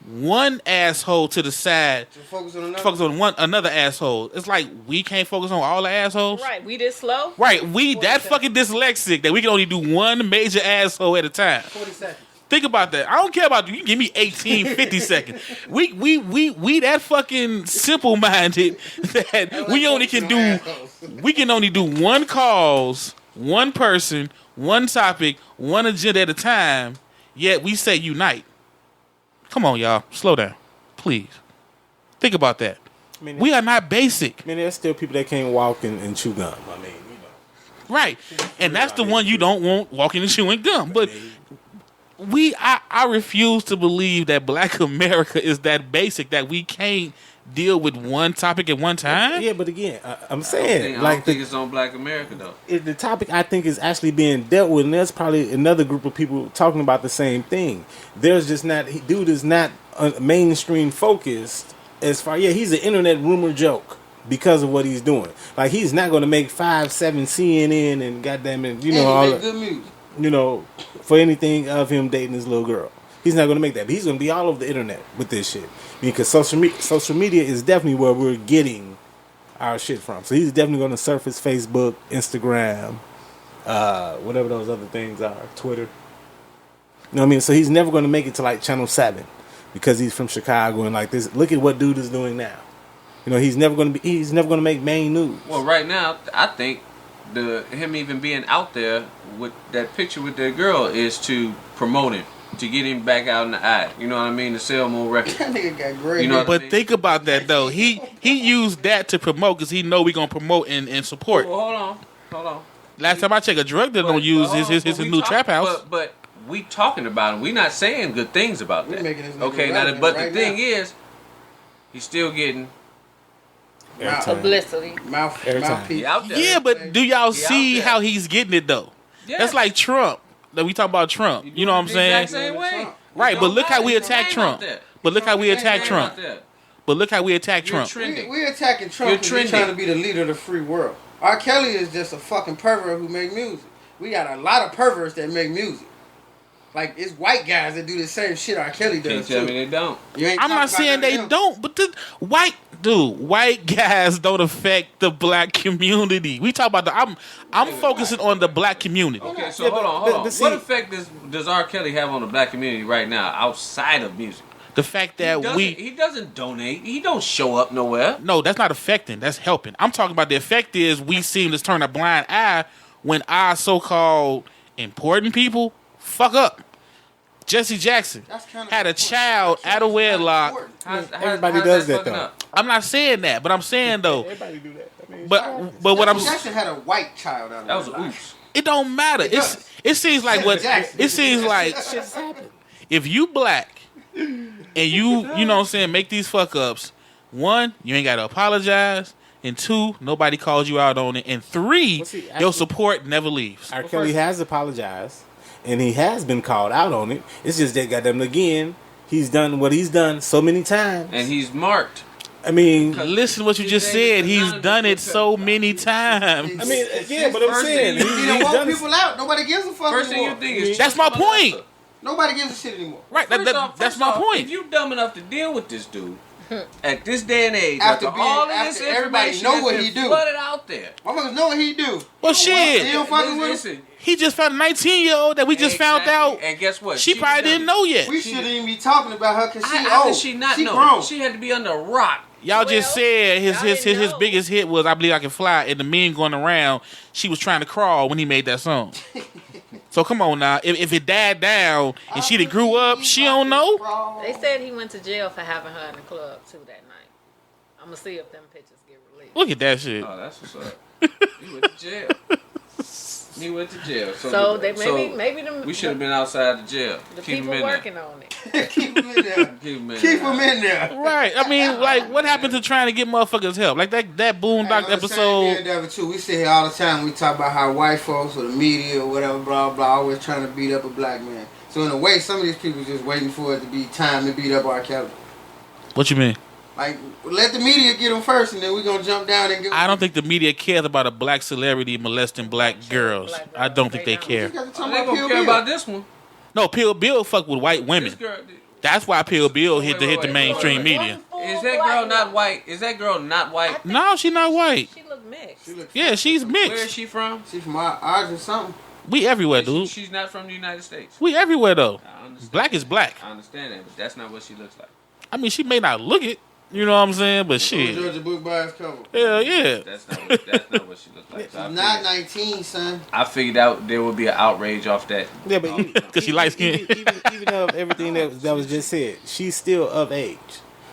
Speaker 5: one asshole to the side
Speaker 6: to focus on
Speaker 5: another asshole. It's like we can't focus on all the assholes.
Speaker 8: Right, we this slow.
Speaker 5: Right, we that fucking dyslexic that we can only do one major asshole at a time.
Speaker 6: 40 seconds.
Speaker 5: Think about that. I don't care about you. You can give me 18, 50 seconds. We that fucking simple minded that we can only do one cause, one person, one topic, one agenda at a time. Yet we say unite. Come on, y'all. Slow down, please. Think about that. I mean, we are not basic.
Speaker 7: I mean, there's still people that can't walk and chew gum. I mean,
Speaker 5: right, and that's the one you don't want walking and chewing gum, but. I refuse to believe that Black America is that basic that we can't deal with one topic at one time.
Speaker 7: Yeah, but again, I'm saying
Speaker 9: I don't think it's on Black America though.
Speaker 7: The topic I think is actually being dealt with, and there's probably another group of people talking about the same thing. There's just not dude is not mainstream focused as far. Yeah, he's an internet rumor joke because of what he's doing. Like he's not going to make 5-7 CNN and goddamn it, all
Speaker 6: good music.
Speaker 7: for anything of him dating his little girl. He's not going to make that. But he's going to be all over the internet with this shit. Because social media is definitely where we're getting our shit from. So he's definitely going to surface Facebook, Instagram, whatever those other things are, Twitter. You know what I mean? So he's never going to make it to like Channel 7 because he's from Chicago and like this. Look at what dude is doing now. You know, he's never going to make main news.
Speaker 9: Well, right now, I think him even being out there with that picture with that girl is to promote him, to get him back out in the eye. You know what I mean? To sell more records.
Speaker 6: That nigga got great.
Speaker 9: You know
Speaker 5: But think about that though. He used that to promote because he know we gonna promote and support.
Speaker 9: Well, hold on.
Speaker 5: Last time I checked, a drug dealer don't use his new trap house.
Speaker 9: But we talking about him. We not saying good things about that.
Speaker 6: Making this nigga
Speaker 9: Okay, now
Speaker 6: relevant
Speaker 9: but
Speaker 6: right
Speaker 9: the thing
Speaker 6: now.
Speaker 9: is, he's still getting
Speaker 8: Publicity.
Speaker 6: Mouthpiece.
Speaker 9: he out there.
Speaker 5: Yeah, but do y'all
Speaker 9: He
Speaker 5: see
Speaker 9: out there.
Speaker 5: how he's getting it though?
Speaker 9: Yeah.
Speaker 5: That's like Trump. That we talk about Trump. You know what I'm
Speaker 9: The
Speaker 5: saying?
Speaker 9: exact same way.
Speaker 5: Right,
Speaker 9: It
Speaker 5: but
Speaker 9: don't
Speaker 5: look how
Speaker 9: matter.
Speaker 5: we
Speaker 9: His
Speaker 5: attack
Speaker 9: name
Speaker 5: Trump.
Speaker 9: out there.
Speaker 5: But look how we
Speaker 9: His
Speaker 5: attack
Speaker 9: name
Speaker 5: Trump.
Speaker 9: out there.
Speaker 5: But look how we attack
Speaker 9: You're
Speaker 5: Trump.
Speaker 9: trending.
Speaker 6: We attacking Trump
Speaker 9: You're
Speaker 6: because he's
Speaker 9: trending.
Speaker 6: trying to be the leader of the free world. R. Kelly is just a fucking pervert who make music. We got a lot of perverts that make music. Like, it's white guys that do the same shit R. Kelly
Speaker 9: Can't
Speaker 6: does
Speaker 9: tell
Speaker 6: too.
Speaker 9: me they don't.
Speaker 6: You ain't
Speaker 5: I'm
Speaker 6: talking
Speaker 5: not
Speaker 6: about
Speaker 5: saying
Speaker 6: none of
Speaker 5: they
Speaker 6: them.
Speaker 5: don't, but the white guys don't affect the black community. We talk about I'm focusing on the black community.
Speaker 9: Okay, so
Speaker 7: Yeah,
Speaker 9: hold on.
Speaker 7: but see-
Speaker 9: What effect does R. Kelly have on the black community right now outside of music?
Speaker 5: The fact that
Speaker 9: He doesn't donate. He don't show up nowhere.
Speaker 5: no, that's not affecting. That's helping. I'm talking about the effect is we seem to turn a blind eye when our so-called important people fuck up. Jesse Jackson
Speaker 6: That's kinda
Speaker 5: had a
Speaker 6: important.
Speaker 5: child out of wedlock.
Speaker 7: Everybody does that,
Speaker 9: fucking
Speaker 7: though.
Speaker 9: up?
Speaker 5: I'm not saying that, but I'm saying though.
Speaker 7: Everybody do that. I mean,
Speaker 5: But what I'm
Speaker 6: Jackson had a white child out of
Speaker 9: That was
Speaker 6: his
Speaker 9: a
Speaker 6: life.
Speaker 9: oops.
Speaker 5: it don't matter. It seems like what
Speaker 6: Jackson.
Speaker 5: it seems like. If you black and you know what I'm saying, make these fuck ups. One, you ain't gotta apologize. And two, nobody calls you out on it. And three,
Speaker 7: Well, see,
Speaker 5: your
Speaker 7: actually-
Speaker 5: support never leaves.
Speaker 7: R. Kelly has apologized, and he has been called out on it. It's just that, goddamn, again, he's done what he's done so many times.
Speaker 9: And he's marked.
Speaker 7: I mean,
Speaker 5: Listen to what you just said. He's done it so many times.
Speaker 7: I mean, yeah, but I'm
Speaker 9: First
Speaker 7: saying
Speaker 9: thing
Speaker 6: He
Speaker 7: he's
Speaker 6: done woke
Speaker 7: done it.
Speaker 6: people out. Nobody gives a fuck
Speaker 9: First thing
Speaker 6: anymore.
Speaker 9: you think is
Speaker 5: That's my point.
Speaker 6: Nobody gives a shit anymore.
Speaker 5: Right,
Speaker 9: First off,
Speaker 5: that's my point.
Speaker 9: If you dumb enough to deal with this dude at this day and age,
Speaker 6: After
Speaker 9: after
Speaker 6: being-
Speaker 9: all of this
Speaker 6: after everybody
Speaker 9: information
Speaker 6: know
Speaker 9: that's
Speaker 6: what
Speaker 9: been
Speaker 6: he do.
Speaker 9: flooded out there.
Speaker 6: Motherfuckers know what he do.
Speaker 5: Well, shit.
Speaker 6: He don't fucking with him.
Speaker 9: Listen,
Speaker 5: He just found a 19-year-old that we just found
Speaker 9: exactly.
Speaker 5: out.
Speaker 9: And guess what?
Speaker 5: She probably didn't know yet.
Speaker 6: We shouldn't even be talking about her because she
Speaker 9: How
Speaker 6: old.
Speaker 9: did she not know?
Speaker 6: grown.
Speaker 9: She had to be under a rock.
Speaker 5: Y'all just
Speaker 8: Well,
Speaker 5: said
Speaker 8: y'all
Speaker 5: his
Speaker 8: didn't know.
Speaker 5: biggest hit was "I Believe I Can Fly," and the meme going around. She was trying to crawl when he made that song. So come on now, if it died down and she done grew up, she don't know.
Speaker 8: They said he went to jail for having her in the club too that night. I'm gonna see if them pictures get released.
Speaker 5: Look at that shit.
Speaker 9: Oh, that's what's up. He went to jail. He went to jail.
Speaker 8: So they maybe them
Speaker 9: we should have been outside the jail.
Speaker 8: the
Speaker 9: Keep him
Speaker 8: people
Speaker 9: in
Speaker 8: working on it.
Speaker 6: Keep him in there.
Speaker 9: there. Keep him in
Speaker 6: Keep
Speaker 9: there.
Speaker 6: him in there.
Speaker 5: Right. I mean, like, what happened to trying to get motherfuckers help? Like that Boondock episode.
Speaker 6: Too. We sit here all the time. We talk about how white folks or the media or whatever, blah blah, always trying to beat up a black man. So in a way, some of these people just waiting for it to be time to beat up R. Kelly.
Speaker 5: What you mean?
Speaker 6: Like, let the media get him first, and then we gonna jump down and get.
Speaker 5: I don't think the media cares about a black celebrity molesting black girls. I don't think they care.
Speaker 6: You got to talk
Speaker 9: Oh, they
Speaker 6: about
Speaker 9: gonna
Speaker 6: Kill
Speaker 9: care
Speaker 6: Bill.
Speaker 9: about this one.
Speaker 5: No, Pill Bill fuck with white
Speaker 9: This
Speaker 5: women.
Speaker 9: girl,
Speaker 5: That's why Pill Bill hit the
Speaker 9: wait,
Speaker 5: mainstream
Speaker 9: wait.
Speaker 5: media.
Speaker 9: is that girl not white? Is that girl not white?
Speaker 5: No, she not white.
Speaker 8: She look mixed.
Speaker 5: Yeah, she's
Speaker 9: Where is
Speaker 5: mixed.
Speaker 9: she from?
Speaker 6: She from ours or something.
Speaker 5: We everywhere, dude.
Speaker 9: She's not from the United States.
Speaker 5: We everywhere though.
Speaker 9: I understand.
Speaker 5: Black is black.
Speaker 9: I understand that, but that's not what she looks like.
Speaker 5: I mean, she may not look it. You know what I'm saying? But shit.
Speaker 6: Judge a book by its cover.
Speaker 5: Hell yeah.
Speaker 9: That's not what she looks like. So I
Speaker 6: Not
Speaker 9: figured-
Speaker 6: 19, son.
Speaker 9: I figured out there would be an outrage off that.
Speaker 7: yeah, but
Speaker 5: Because she light skinned.
Speaker 7: even of everything that was just said, she's still of age.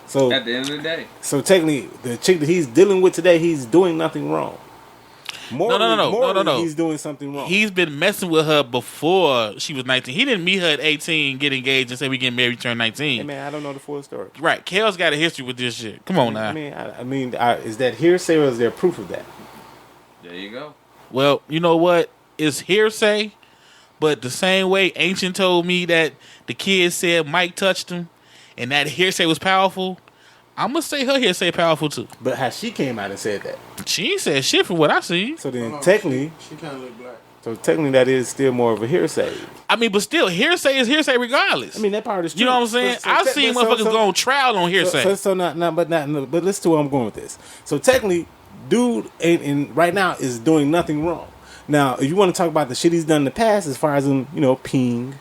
Speaker 7: So
Speaker 9: At the end of the day,
Speaker 7: so technically, the chick that he's dealing with today, he's doing nothing wrong. Morally, he's doing something wrong.
Speaker 5: He's been messing with her before she was 19. He didn't meet her at 18, get engaged, and say we get married, turn 19.
Speaker 7: Hey man, I don't know the full story.
Speaker 5: Right. Kel's got a history with this shit. Come on now.
Speaker 7: I mean, is that hearsay or is there proof of that?
Speaker 9: there you go.
Speaker 5: Well, you know what? It's hearsay, but the same way Ancient told me that the kid said Mike touched him, and that hearsay was powerful, I'm going to say her hearsay powerful too.
Speaker 7: But how she came out and said that?
Speaker 5: She ain't said shit from what I see.
Speaker 7: So then,
Speaker 6: Hold on,
Speaker 7: technically,
Speaker 6: she kind of look black.
Speaker 7: So technically, that is still more of a hearsay.
Speaker 5: I mean, but still, hearsay is hearsay regardless.
Speaker 7: I mean, that part is true.
Speaker 5: You know what I'm saying? I've seen motherfuckers go on trial on hearsay.
Speaker 7: But listen to where I'm going with this. So technically, dude, right now is doing nothing wrong. Now, if you want to talk about the shit he's done in the past, as far as him, peeing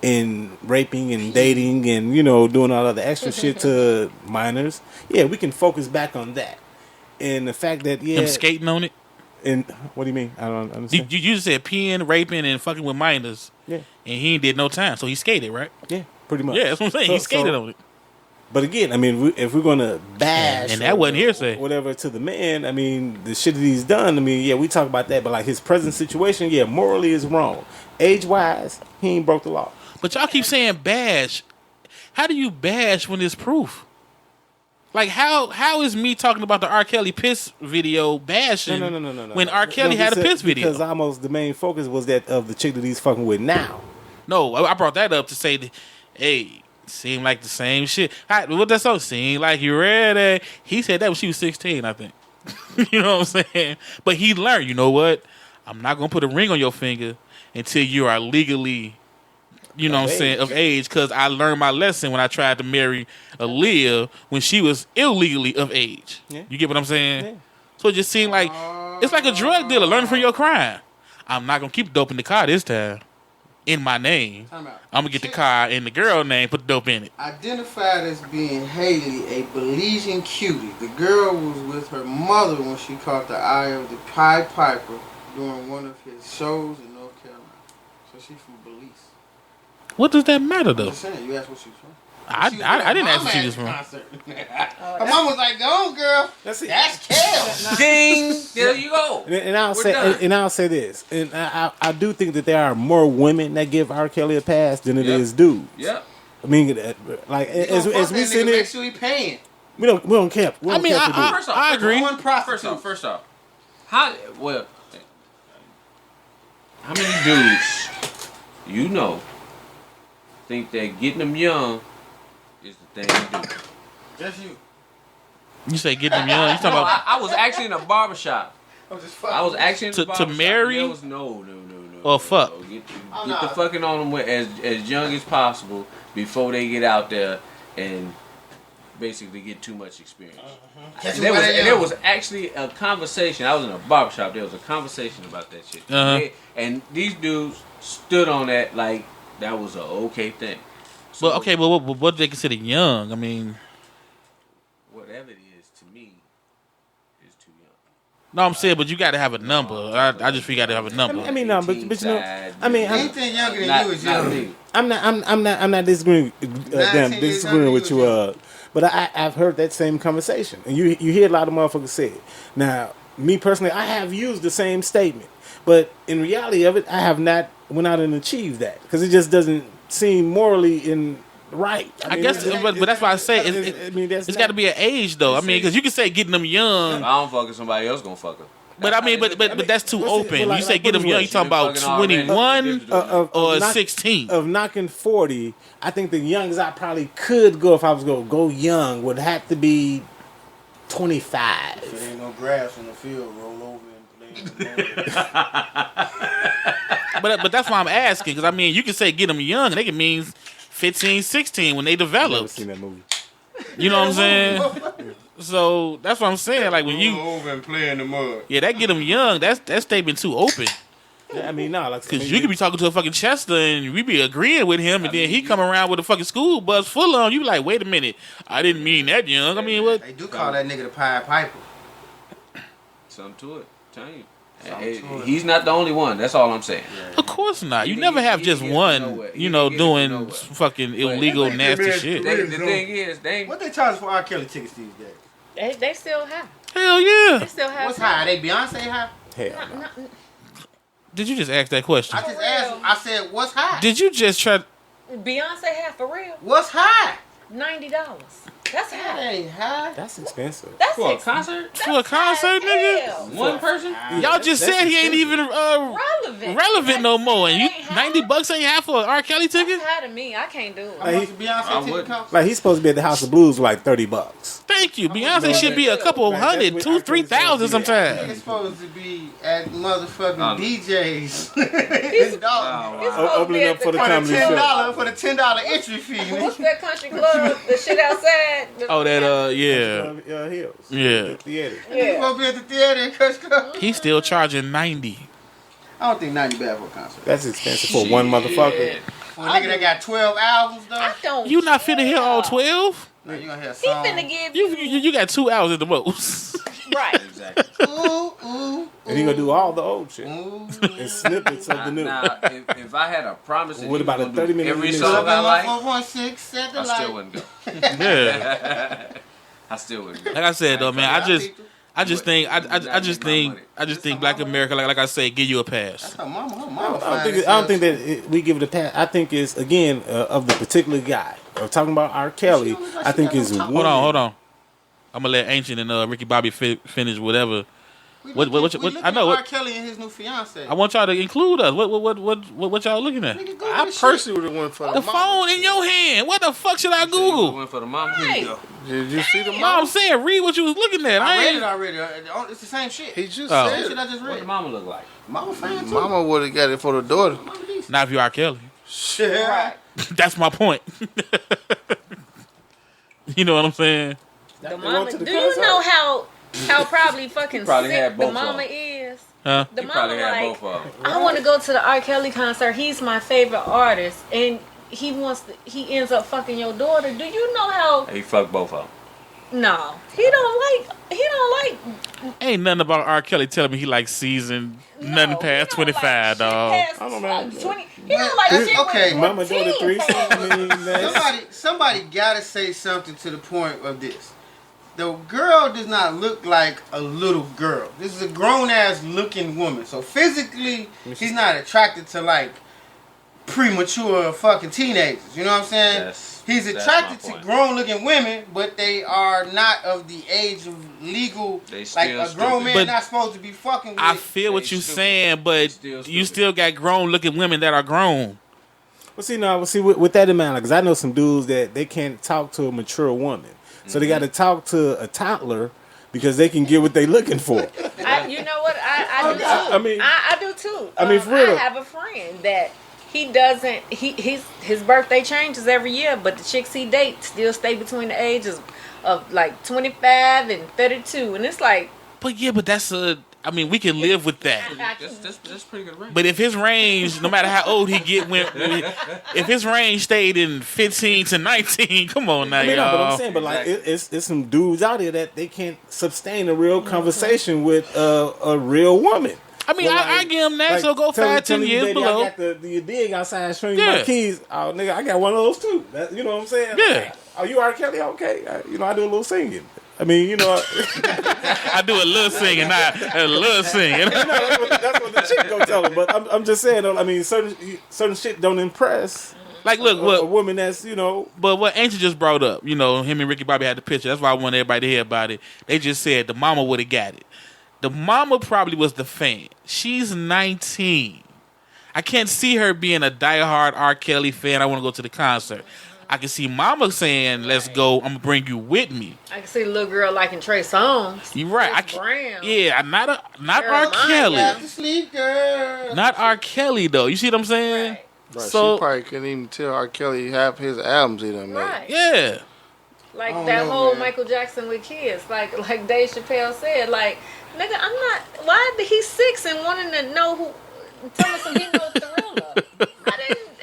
Speaker 7: and raping and dating and doing all of the extra shit to minors, yeah, we can focus back on that. And the fact that
Speaker 5: him skating on it.
Speaker 7: And what do you mean? I don't understand.
Speaker 5: You just said peeing, raping, and fucking with minors.
Speaker 7: Yeah.
Speaker 5: And he ain't did no time, so he skated, right?
Speaker 7: Yeah, pretty much.
Speaker 5: Yeah, that's what I'm saying. He skated on it.
Speaker 7: But again, I mean, if we're gonna bash
Speaker 5: and that wasn't hearsay,
Speaker 7: whatever to the man, I mean, the shit that he's done. I mean, yeah, we talk about that, but like his present situation, yeah, morally is wrong. Age wise, he ain't broke the law.
Speaker 5: But y'all keep saying bash. How do you bash when there's proof? Like, how is me talking about the R. Kelly piss video bashing
Speaker 7: No.
Speaker 5: when R. Kelly had a piss video?
Speaker 7: Because almost the main focus was that of the chick that he's fucking with now.
Speaker 5: No, I brought that up to say that, hey, seemed like the same shit. What that song? Seemed like you ready. He said that when she was 16, I think. You know what I'm saying? But he learned, you know what? I'm not going to put a ring on your finger until you are legally... You know what I'm saying, of age, because I learned my lesson when I tried to marry Aaliyah when she was illegally of age. Yeah. You get what I'm saying? Yeah. So it just seemed like, it's like a drug dealer learning from your crime. I'm not going to keep dope in the car this time. In my name. I'm going to get the car in the girl name, put the dope in it.
Speaker 6: Identified as being Haley, a Belizean cutie. The girl was with her mother when she caught the eye of the Pied Piper during one of his shows in North Carolina. So she's from Belize.
Speaker 5: What does that matter, though?
Speaker 6: I'm just saying, you asked what she's from.
Speaker 5: I didn't ask what she was from.
Speaker 6: Her mom was like, "Go, girl. That's Kells."
Speaker 9: Ding. There you go.
Speaker 7: And I'll say this, and I do think that there are more women that give R. Kelly a pass than it is dudes.
Speaker 9: Yep.
Speaker 7: I mean, like as we sit here,
Speaker 6: make sure he paying.
Speaker 7: We don't care.
Speaker 5: I agree.
Speaker 9: First off, how many dudes think that getting them young is the thing to do?
Speaker 6: Just you.
Speaker 5: You say getting them young? You talking about?
Speaker 9: I was actually in a barbershop. I was actually in a barbershop.
Speaker 5: To marry?
Speaker 9: There was no.
Speaker 5: Or fuck.
Speaker 9: Get the fucking on them as young as possible before they get out there and basically get too much experience. There was actually a conversation. I was in a barbershop. There was a conversation about that shit. And these dudes stood on that like that was a okay thing. So,
Speaker 5: but what do they consider young? I mean,
Speaker 9: whatever it is to me is too young.
Speaker 5: No, I'm saying, but you got to have a number. I just feel you got to have a number.
Speaker 7: I mean, no, but you know, I mean,
Speaker 6: anything younger than you is young.
Speaker 7: I'm not disagreeing with you. But I've heard that same conversation, and you hear a lot of motherfuckers say it. Now, me personally, I have used the same statement, but in reality of it, I have not went out and achieved that because it just doesn't seem morally right. I mean,
Speaker 5: guess, but that's why I say it's got to be an age though. I mean, because you can say getting them young.
Speaker 9: If I don't fuck her, somebody else gonna fuck her.
Speaker 5: But I mean, but that's too open. When you say get them young, you talking about 21 or 16.
Speaker 7: Of knocking 40, I think the youngest I probably could go if I was going to go young would have to be 25.
Speaker 6: If there ain't no grass in the field, roll over and play in the
Speaker 5: But that's why I'm asking, because I mean, you can say get them young, and they can mean 15, 16 when they develop.
Speaker 7: I've never seen that movie.
Speaker 5: You know what I'm saying? So that's what I'm saying. Like when you
Speaker 6: over and play in the mud.
Speaker 5: Yeah, that get them young. That statement too open.
Speaker 7: Yeah, I mean, no, like
Speaker 5: because you could be talking to a fucking Chester and we be agreeing with him, and then he come around with a fucking school bus full on. You be like, wait a minute, I didn't mean that young. I mean, what?
Speaker 6: They do call that nigga the Pied Piper.
Speaker 9: Something to it. Tell you. He's not the only one. That's all I'm saying.
Speaker 5: Yeah. Of course not. You never have just one, doing fucking illegal, nasty shit.
Speaker 9: The thing is,
Speaker 6: what they charge for R. Kelly tickets these days?
Speaker 8: They still have.
Speaker 5: Hell yeah.
Speaker 8: They still have.
Speaker 6: What's high? Are they Beyonce high?
Speaker 7: Hell no.
Speaker 5: Did you just ask that question?
Speaker 6: I just asked. I said, what's high?
Speaker 5: Did you just try?
Speaker 8: Beyonce have for real?
Speaker 6: What's high?
Speaker 8: $90. That's high.
Speaker 6: That ain't high.
Speaker 7: That's expensive.
Speaker 8: That's
Speaker 9: For a concert?
Speaker 5: For a concert, nigga?
Speaker 9: One person?
Speaker 5: Y'all just said he ain't even relevant no more. And you $90 ain't half for an R. Kelly ticket?
Speaker 8: That's high to me. I can't do it.
Speaker 6: How much Beyonce ticket cost?
Speaker 7: Like he's supposed to be at the House of Blues for like $30.
Speaker 5: Thank you. Beyonce should be a couple hundred, 2,000-3,000 sometimes.
Speaker 6: He's supposed to be at motherfucking DJs.
Speaker 8: He's
Speaker 7: Opening up for the comedy show.
Speaker 6: For the $10 entry fee.
Speaker 8: What's that country club? The shit outside?
Speaker 5: Oh, that, yeah.
Speaker 7: Hills.
Speaker 5: Yeah.
Speaker 7: The theater.
Speaker 6: He's supposed to be at the theater in Country Club.
Speaker 5: He's still charging 90.
Speaker 6: I don't think 90 bad for a concert.
Speaker 7: That's expensive for one motherfucker.
Speaker 6: For a nigga that got 12 albums, though.
Speaker 8: I don't.
Speaker 5: You not finna hear all 12?
Speaker 6: No, you gonna hear
Speaker 8: He
Speaker 6: songs.
Speaker 8: finna give you.
Speaker 5: You got 2 hours at the most.
Speaker 8: Right.
Speaker 9: Exactly.
Speaker 6: Ooh.
Speaker 7: And he gonna do all the old shit.
Speaker 6: Ooh.
Speaker 7: And snippets of the new.
Speaker 9: Now, if I had a promise that
Speaker 7: What
Speaker 9: he
Speaker 7: about
Speaker 9: was
Speaker 7: a
Speaker 9: gonna do
Speaker 7: 30-minute
Speaker 9: every
Speaker 7: release?
Speaker 9: song I like,
Speaker 6: 4.6, set the
Speaker 9: I still
Speaker 6: light.
Speaker 9: wouldn't go.
Speaker 5: Yeah.
Speaker 9: I still wouldn't go.
Speaker 5: Like I said though, man, I just think Black America, like I say, give you a pass.
Speaker 6: Her mama
Speaker 7: I don't think that we give it a pass. I think it's again of the particular guy. Talking about R. Kelly, I think it's
Speaker 5: Hold on. I'm gonna let Ancient and Ricky Bobby finish whatever. What I know.
Speaker 6: R. Kelly and his new fiance.
Speaker 5: I want y'all to include us. What y'all looking at?
Speaker 4: I personally would have went for
Speaker 5: The phone in your hand. What the fuck should I Google?
Speaker 9: Went for the mama.
Speaker 8: Right.
Speaker 4: Did you see the
Speaker 5: No,
Speaker 4: mama?
Speaker 5: I'm saying read what you was looking at.
Speaker 6: I read
Speaker 5: ain't-
Speaker 6: it already. It's the same shit.
Speaker 4: He just
Speaker 5: Oh.
Speaker 6: Same
Speaker 4: said
Speaker 6: shit I just
Speaker 9: What the
Speaker 6: read.
Speaker 9: mama look like?
Speaker 6: Mama fan too.
Speaker 4: Mama would have got it for the daughter.
Speaker 5: Not if you R. Kelly.
Speaker 6: Shit.
Speaker 8: Right.
Speaker 5: That's my point. You know what I'm saying?
Speaker 8: The mama. Do you know how probably fucking
Speaker 9: probably
Speaker 8: sick
Speaker 9: had
Speaker 8: the
Speaker 9: both
Speaker 8: mama
Speaker 9: of 'em.
Speaker 8: is?
Speaker 5: Huh?
Speaker 8: The
Speaker 9: He
Speaker 8: mama
Speaker 9: probably had
Speaker 8: like,
Speaker 9: both of them.
Speaker 8: I want to go to the R. Kelly concert. He's my favorite artist, and he ends up fucking your daughter. Do you know how?
Speaker 9: He fucked both of them.
Speaker 8: No, he don't like.
Speaker 5: Ain't nothing about R. Kelly telling me he likes season nothing past 25, dog.
Speaker 7: I don't know.
Speaker 8: 20. He don't like shit.
Speaker 6: Okay.
Speaker 8: with
Speaker 7: Mama daughter
Speaker 8: 14.
Speaker 7: threesome. I mean, that's,
Speaker 6: Somebody gotta say something to the point of this. The girl does not look like a little girl. This is a grown ass looking woman. So physically, he's not attracted to like premature fucking teenagers. You know what I'm saying? He's
Speaker 9: that's
Speaker 6: attracted
Speaker 9: my
Speaker 6: to
Speaker 9: point.
Speaker 6: grown looking women, but they are not of the age of legal.
Speaker 9: They
Speaker 6: Like
Speaker 9: still
Speaker 6: a grown
Speaker 9: stupid.
Speaker 6: man
Speaker 5: But
Speaker 6: not supposed to be fucking with.
Speaker 5: I feel what
Speaker 9: They
Speaker 5: you're
Speaker 9: stupid.
Speaker 5: saying, but
Speaker 9: Still
Speaker 5: you
Speaker 9: stupid.
Speaker 5: still got grown looking women that are grown.
Speaker 7: well, see, with that in mind, because I know some dudes that they can't talk to a mature woman, so they got to talk to a toddler because they can get what they looking for.
Speaker 8: You know what? I do too.
Speaker 7: I mean-
Speaker 8: I do too.
Speaker 7: I mean, for real.
Speaker 8: I have a friend that he doesn't. His birthday changes every year, but the chicks he dates still stay between the ages of like 25 and 32, and it's like.
Speaker 5: But that's I mean, we can live with that.
Speaker 9: That's pretty good range.
Speaker 5: But if his range, no matter how old he get, if his range stayed in 15 to 19, come on now,
Speaker 7: I mean, no, but I'm
Speaker 5: y'all.
Speaker 7: saying, but like, it's some dudes out there that they can't sustain a real conversation with a real woman.
Speaker 5: I mean,
Speaker 7: Well,
Speaker 5: I give him that, so go
Speaker 7: tell
Speaker 5: 5-10
Speaker 7: me,
Speaker 5: years
Speaker 7: baby,
Speaker 5: below.
Speaker 7: I got the dig outside showing you
Speaker 5: Yeah.
Speaker 7: my keys. Oh, nigga, I got one of those too. You know what I'm saying?
Speaker 5: Yeah.
Speaker 7: Oh, you R. Kelly? Okay. I do a little singing. I mean, you know.
Speaker 5: I do a little singing, not a little singing.
Speaker 7: That's what the chick gonna tell him. But I'm just saying, though, I mean, certain shit don't impress.
Speaker 5: Like, look,
Speaker 7: a
Speaker 5: what
Speaker 7: woman that's, you know.
Speaker 5: But what Ancient just brought up, you know, him and Ricky Bobby had the picture. That's why I want everybody to hear about it. They just said the mama would have got it. The mama probably was the fan. She's 19. I can't see her being a diehard R. Kelly fan. I want to go to the concert. I can see mama saying, let's go. I'm going to bring you with me.
Speaker 8: I can see a little girl liking Trey Songz.
Speaker 5: You're right. I
Speaker 8: Chris
Speaker 5: can't,
Speaker 8: Brown.
Speaker 5: yeah, not R.
Speaker 8: Carolina.
Speaker 5: Kelly.
Speaker 6: Got to sleep, girl.
Speaker 5: Not R. Kelly, though. You see what I'm saying?
Speaker 8: Right.
Speaker 4: Right,
Speaker 5: So-
Speaker 4: she probably couldn't even tell R. Kelly half his albums he done made.
Speaker 8: Right.
Speaker 5: Yeah.
Speaker 8: Like
Speaker 6: I don't
Speaker 8: that
Speaker 6: know,
Speaker 8: whole
Speaker 6: man.
Speaker 8: Michael Jackson with kids. Like Dave Chappelle said, like, nigga, I'm not. Why did he 6 and wanting to know who? Tell us he know Thriller.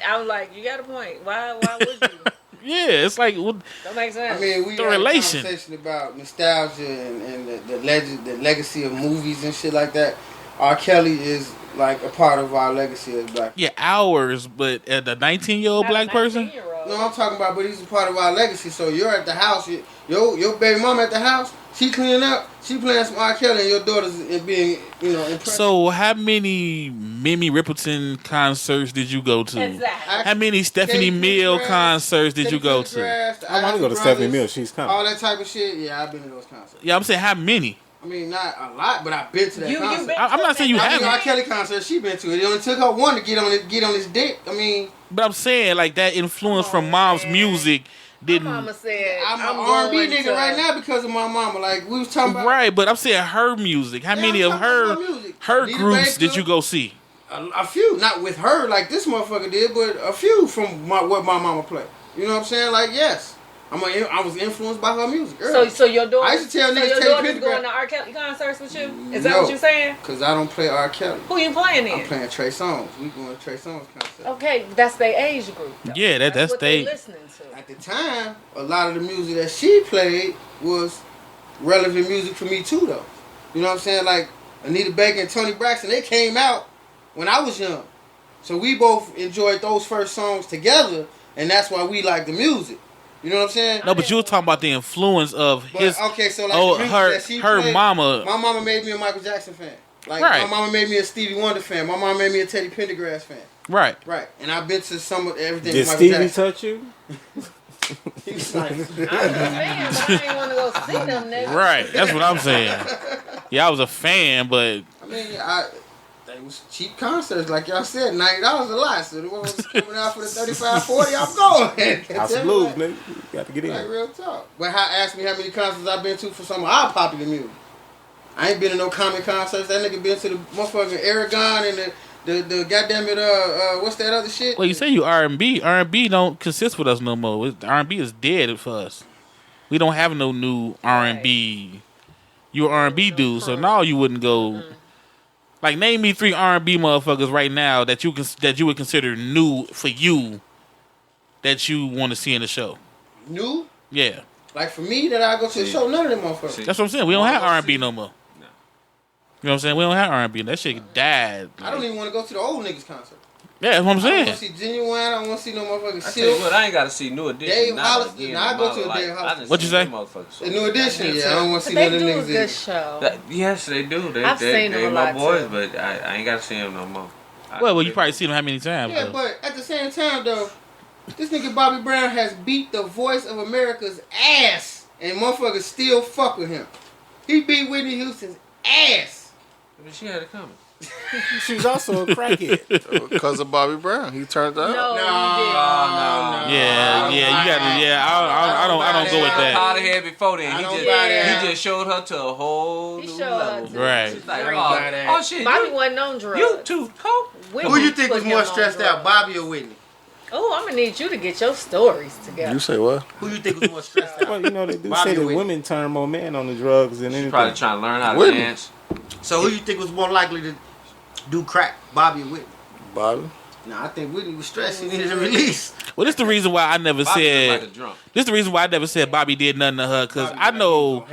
Speaker 8: I was like, you got a point. Why would you?
Speaker 5: Yeah, it's like, well,
Speaker 8: Don't make sense.
Speaker 6: I mean, we
Speaker 5: The
Speaker 6: had
Speaker 5: relation.
Speaker 6: a conversation about nostalgia and the legacy of movies and shit like that. R. Kelly is like a part of our legacy as black.
Speaker 5: yeah, hours, but the 19-year-old
Speaker 8: Not
Speaker 5: black
Speaker 8: a
Speaker 5: person?
Speaker 8: 19-year-old.
Speaker 6: No, I'm talking about, but he's a part of our legacy. So you're at the house, your baby mama at the house. She cleaning up. She playing some R. Kelly, and your daughter's being, impressed.
Speaker 5: So, how many Mimi Rippleton concerts did you go to?
Speaker 8: Exactly.
Speaker 5: How many Stephanie Mills concerts did you go to?
Speaker 7: I want to go to Stephanie Mills. She's coming.
Speaker 6: All that type of shit. Yeah, I've been to those concerts.
Speaker 5: Yeah, I'm saying how many?
Speaker 6: I mean, not a lot, but I've been to that concert.
Speaker 5: I'm not saying you haven't.
Speaker 6: R. Kelly concert, she been to it. It only took her one to get on his dick. I mean,
Speaker 5: but I'm saying like that influence from mom's music didn't.
Speaker 8: My mama said,
Speaker 6: I'm an R&B nigga right now because of my mama. Like we was talking about.
Speaker 5: Right, but I'm saying her music. How many of her groups did you go see?
Speaker 6: A few, not with her like this motherfucker did, but a few from what my mama played. You know what I'm saying? Like yes. I was influenced by her music.
Speaker 8: So your daughter,
Speaker 6: I used to tell niggas,
Speaker 8: your daughter's going to R. Kelly concerts with you? Is that what you're saying?
Speaker 6: Because I don't play R. Kelly.
Speaker 8: Who you playing then?
Speaker 6: I'm playing Trey Songz. We going to Trey Songz concert.
Speaker 8: Okay, that's their age group. Though.
Speaker 5: Yeah, that's
Speaker 8: what they listening to.
Speaker 6: At the time, a lot of the music that she played was relevant music for me too, though. You know what I'm saying? Like Anita Baker and Toni Braxton, they came out when I was young. So we both enjoyed those first songs together, and that's why we like the music. You know what I'm saying?
Speaker 5: No, but you were talking about the influence of his.
Speaker 6: Okay, so like
Speaker 5: her
Speaker 6: played,
Speaker 5: mama.
Speaker 6: My mama made me a Michael Jackson fan. Like
Speaker 5: right.
Speaker 6: My mama made me a Stevie Wonder fan. My mama made me a Teddy Pendergrass fan.
Speaker 5: Right.
Speaker 6: Right. And I've been to some of everything.
Speaker 7: Did
Speaker 6: with Michael
Speaker 7: Stevie
Speaker 6: Jackson.
Speaker 7: touch you?
Speaker 6: He was like,
Speaker 8: I was a fan, but I didn't want to go see them niggas.
Speaker 5: Right. That's what I'm saying. Yeah, I was a fan, but
Speaker 6: I mean, they was cheap concerts, like y'all said, $90 a lot. So the one was coming out for the $35, $40, I'm going.
Speaker 7: House of Blues, nigga. You got to get in.
Speaker 6: Like real talk. But ask me how many concerts I've been to for some of our popular music. I ain't been to no Common concerts. That nigga been to the motherfucking Aragon and the goddamn it what's that other shit?
Speaker 5: Well, you say you R&B. R&B don't consist with us no more. R&B is dead for us. We don't have no new R&B. You an R&B dude, so now you wouldn't go. Like, name me 3 R&B motherfuckers right now that you would consider new for you that you want to see in the show.
Speaker 6: New?
Speaker 5: Yeah.
Speaker 6: Like for me, that I go to the show, none of them motherfuckers.
Speaker 5: That's what I'm saying. We don't have R&B no more. No. You know what I'm saying? We don't have R&B. That shit died.
Speaker 6: I don't even want to go to the old niggas concert.
Speaker 5: Yeah, that's what I'm saying.
Speaker 6: I don't want to see Genuine. I don't want to see no motherfucking
Speaker 9: I tell you what, I ain't got to see New Edition.
Speaker 6: Dave Hollister. Now I go to a Dave Hollister.
Speaker 5: What you say?
Speaker 6: The New Edition. Yeah, I don't want to see
Speaker 8: they
Speaker 6: none of
Speaker 8: do
Speaker 6: them
Speaker 8: a
Speaker 6: niggas.
Speaker 8: good show.
Speaker 9: Yes, they do.
Speaker 8: I've seen them a
Speaker 9: my
Speaker 8: lot
Speaker 9: boys,
Speaker 8: too.
Speaker 9: but I ain't got to see them no more.
Speaker 5: Well, you probably seen them how many times?
Speaker 6: Yeah,
Speaker 5: though.
Speaker 6: but at the same time, though, this nigga Bobby Brown has beat the Voice of America's ass, and motherfuckers still fuck with him. He beat Whitney Houston's ass.
Speaker 9: But she had it coming.
Speaker 7: She was also a crackhead.
Speaker 4: Because of Bobby Brown. He turned out.
Speaker 8: No.
Speaker 5: Yeah, you got to. Yeah, I don't go with that.
Speaker 9: Powder head before then. He just showed her to a whole new level.
Speaker 5: Right.
Speaker 9: She's like, oh shit,
Speaker 8: Bobby wasn't on drugs.
Speaker 9: you too, coke.
Speaker 6: Who you think was more stressed out, Bobby or Whitney?
Speaker 8: Oh, I'm gonna need you to get your stories together.
Speaker 4: You say what?
Speaker 6: Who you think was more stressed out?
Speaker 7: Well, you know, they do
Speaker 6: Bobby
Speaker 7: say that
Speaker 6: Whitney.
Speaker 7: women turn more men on the drugs than anything.
Speaker 9: Probably trying to learn how to
Speaker 4: Whitney.
Speaker 9: dance.
Speaker 6: So who you think was more likely to do crack, Bobby or Whitney?
Speaker 4: Bobby.
Speaker 6: Nah, I think Whitney was stressed. He needed a release.
Speaker 5: Well, this the reason why I never
Speaker 9: Bobby
Speaker 5: said.
Speaker 9: was like a drunk.
Speaker 5: This the reason why I never said Bobby did nothing to her, because I know